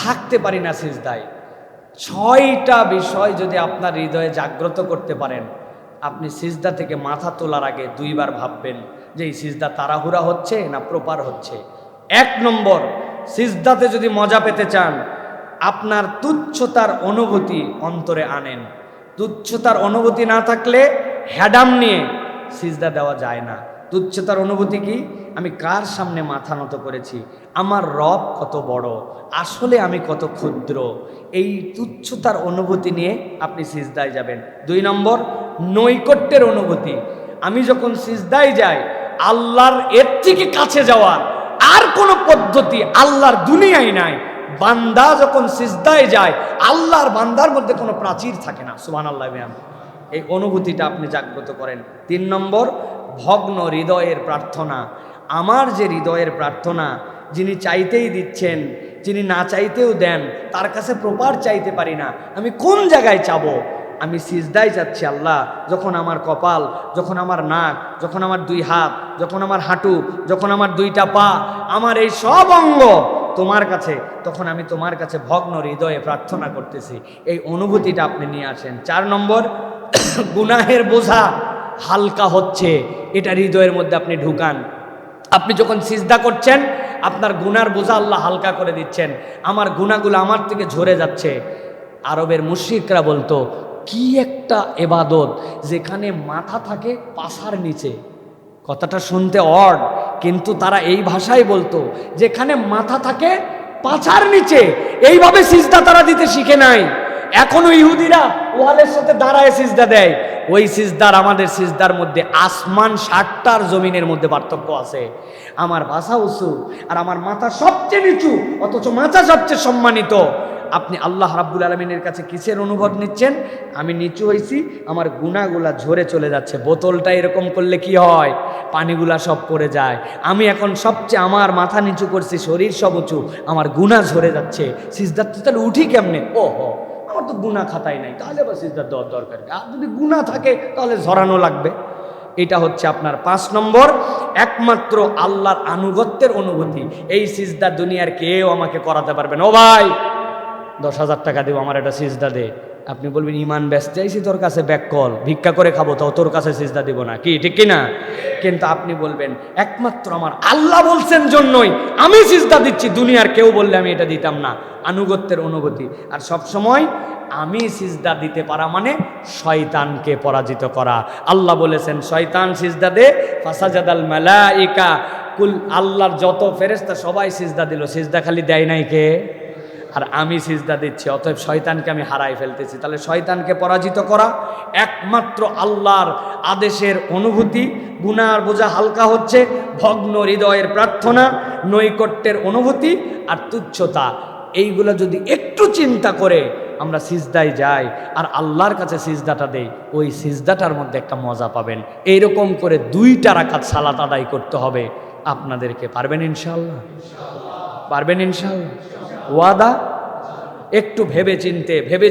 থাকতে পারি না সিজদায়। 6টা বিষয় যদি আপনার হৃদয়ে জাগ্রত করতে পারেন, আপনি সিজদা থেকে মাথা তোলার আগে 2 বার ভাববেন যে এই সিজদা তাড়াহুড়া হচ্ছে না প্রপার হচ্ছে। 1 নম্বর, সিজদাতে যদি মজা পেতে চান, আপনার তুচ্ছতার অনুভূতি অন্তরে আনেন। তুচ্ছতার অনুভূতি না থাকলে হ্যাডাম নিয়ে সিজদা দেওয়া যায় না। তুচ্ছতার অনুভূতি কি? আমি কার সামনে মাথা নত করেছি, আমার রব কত বড়, আসলে আমি কত ক্ষুদ্র, এই তুচ্ছতার অনুভূতি নিয়ে আপনি সিজদায় যাবেন। 2 নম্বর, নৈকট্যের অনুভূতি। আমি যখন সিজদায় যাই, আল্লাহর এর থেকে কাছে যাওয়ার আর কোনো পদ্ধতি আল্লাহর দুনিয়ায় নাই। বান্দা যখন সিজদায় যায়, আল্লাহর বান্দার মধ্যে কোনো প্রাচীর থাকে না। সুবহানাল্লাহ। এই অনুভূতিটা আপনি জাগ্রত করেন। 3 নম্বর, ভগ্ন হৃদয়ের প্রার্থনা। আমার যে হৃদয়ের প্রার্থনা, যিনি চাইতেই দিচ্ছেন, যিনি না চাইতেও দেন, তার কাছে প্রপার চাইতে পারি না, আমি কোন জায়গায় চাবো? আমি সিজদায় যাচ্ছি আল্লাহ, যখন আমার কপাল, যখন আমার নাক, যখন আমার 2 হাত, যখন আমার হাঁটু, যখন আমার 2টা পা, আমার এই সব অঙ্গ তোমার কাছে, তখন আমি তোমার কাছে ভগ্ন হৃদয়ে প্রার্থনা করতেছি। এই অনুভূতিটা আপনি নিয়ে আসেন। 4 নম্বর, গুনাহের বোঝা হালকা হচ্ছে, এটা হৃদয়ের মধ্যে আপনি ঢুকান। আপনি যখন সিজদা করছেন, আপনার গুনার বোঝা আল্লাহ হালকা করে দিচ্ছেন, আমার গুনাহগুলো আমার থেকে ঝরে যাচ্ছে। আরবের মুশরিকরা বলতো, কি একটা ইবাদত যেখানে মাথা থাকে পাছার নিচে। কথাটা শুনতে অড, কিন্তু তারা এই ভাষায় বলতো, যেখানে মাথা থাকে পাছার নিচে। এইভাবে সিজদা তারা দিতে শিখে নাই। এখনো ইহুদিরা ওয়ালের সাথে দাঁড়ায় সিজদা দেয়। ওই সিজদার আমাদের সিজদার মধ্যে আসমান 7টার জমিনের মধ্যে পার্থক্য আছে। আমার ভাষা উঁচু আর আমার মাথা সবচেয়ে নিচু, অথচ মাথা সবচেয়ে সম্মানিত। আপনি আল্লাহ রাব্বুল আলামিনের কাছে কিসের অনুভব নিচ্ছেন? আমি নিচু হয়েছি, আমার গুনাহগুলা ঝরে চলে যাচ্ছে। বোতলটা এরকম করলে কি হয়? পানিগুলা সব পড়ে যায়। আমি এখন সবচেয়ে আমার মাথা নিচু করছি, শরীর সব উঁচু, আমার গুনাহ ঝরে যাচ্ছে। সিজদার তাহলে উঠি কেমনে? ওহো, আমার তো গুনাহ খাতাই নাই, তাহলে আবার সিজদার দেওয়ার দরকার কি? আর যদি গুনাহ থাকে তাহলে ঝরানো লাগবে। এটা হচ্ছে আপনার 5 নম্বর, একমাত্র আল্লাহর আনুগত্যের অনুভূতি। এই সিজদা দুনিয়ার কেউ আমাকে করাতে পারবে না। ও ভাই 10,000 টাকা দেবো, আমার একটা সিজদা দে। আপনি বলবেন ইমান ব্যস্ত চাইছি তোর কাছে, ব্যাক কল, ভিক্ষা করে খাবো, তাও তোর কাছে সিজদা দিব না, কি ঠিক কিনা? কিন্তু আপনি বলবেন একমাত্র আমার আল্লাহ বলছেন জন্যই আমি সিজদা দিচ্ছি, দুনিয়ার কেউ বললে আমি এটা দিতাম না। আনুগত্যের অনুভূতি। আর সব সময় আমি সিজদা দিতে পারা মানে শয়তানকে পরাজিত করা। আল্লাহ বলেছেন শয়তান সিজদা দে, ফাসাজাদাল মালাইকা কুল, আল্লাহর যত ফেরেশতা সবাই সিজদা দিল, সিজদা খালি দেয় নাই কে? আর আমি সিজদা দিচ্ছি, অতএব শয়তানকে আমি হারাই ফেলতেছি। তাহলে শয়তানকে পরাজিত করা একমাত্র আল্লাহর আদেশের অনুভূতি। গুনার বোঝা হালকা হচ্ছে, ভগ্ন হৃদয়ের প্রার্থনা, নৈকট্যের অনুভূতি আর তুচ্ছতা। এইগুলো যদি একটু চিন্তা করে আমরা সিজদায় যাই আর আল্লাহর কাছে সিজদাটা দেই, ওই সিজদাটার মধ্যে একটা মজা পাবেন। এইরকম করে 2টা রাকাত সালাত আদায় করতে হবে আপনাদেরকে। পারবেন ইনশাআল্লাহ? পারবেন ইনশাআল্লাহ? ওয়াদা? একটু ভেবে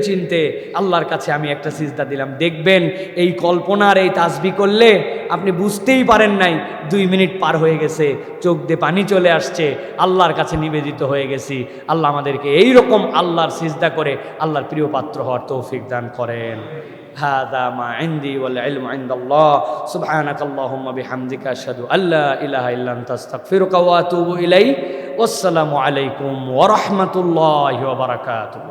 চিনতে আল্লাহর কাছে আমি একটা সিজদা দিলাম, দেখবেন এই কল্পনার এই তাসবিহ করলে আপনি বুঝতেই পারেন নাই 2 মিনিট পার হয়ে গেছে, চোখ দিয়ে পানি চলে আসছে, আল্লাহর কাছে নিবেদিত হয়ে গেছি। আল্লাহ আমাদেরকে এই রকম আল্লাহর সিজদা করে আল্লাহর প্রিয় পাত্র হওয়ার তৌফিক দান করেন। হাদা মা ইনদি ওয়াল ইলমু ইনদাল্লাহ, সুবহানাকাল্লাহুম্মা বিহামদিকা আশহাদু আল্লা ইলাহা ইল্লা আনতা আস্তাগফিরুকা ওয়া আতুবু ইলাইক। আসসালামু আলাইকুম ওয়া রাহমাতুল্লাহি ওয়া বারাকাতুহু।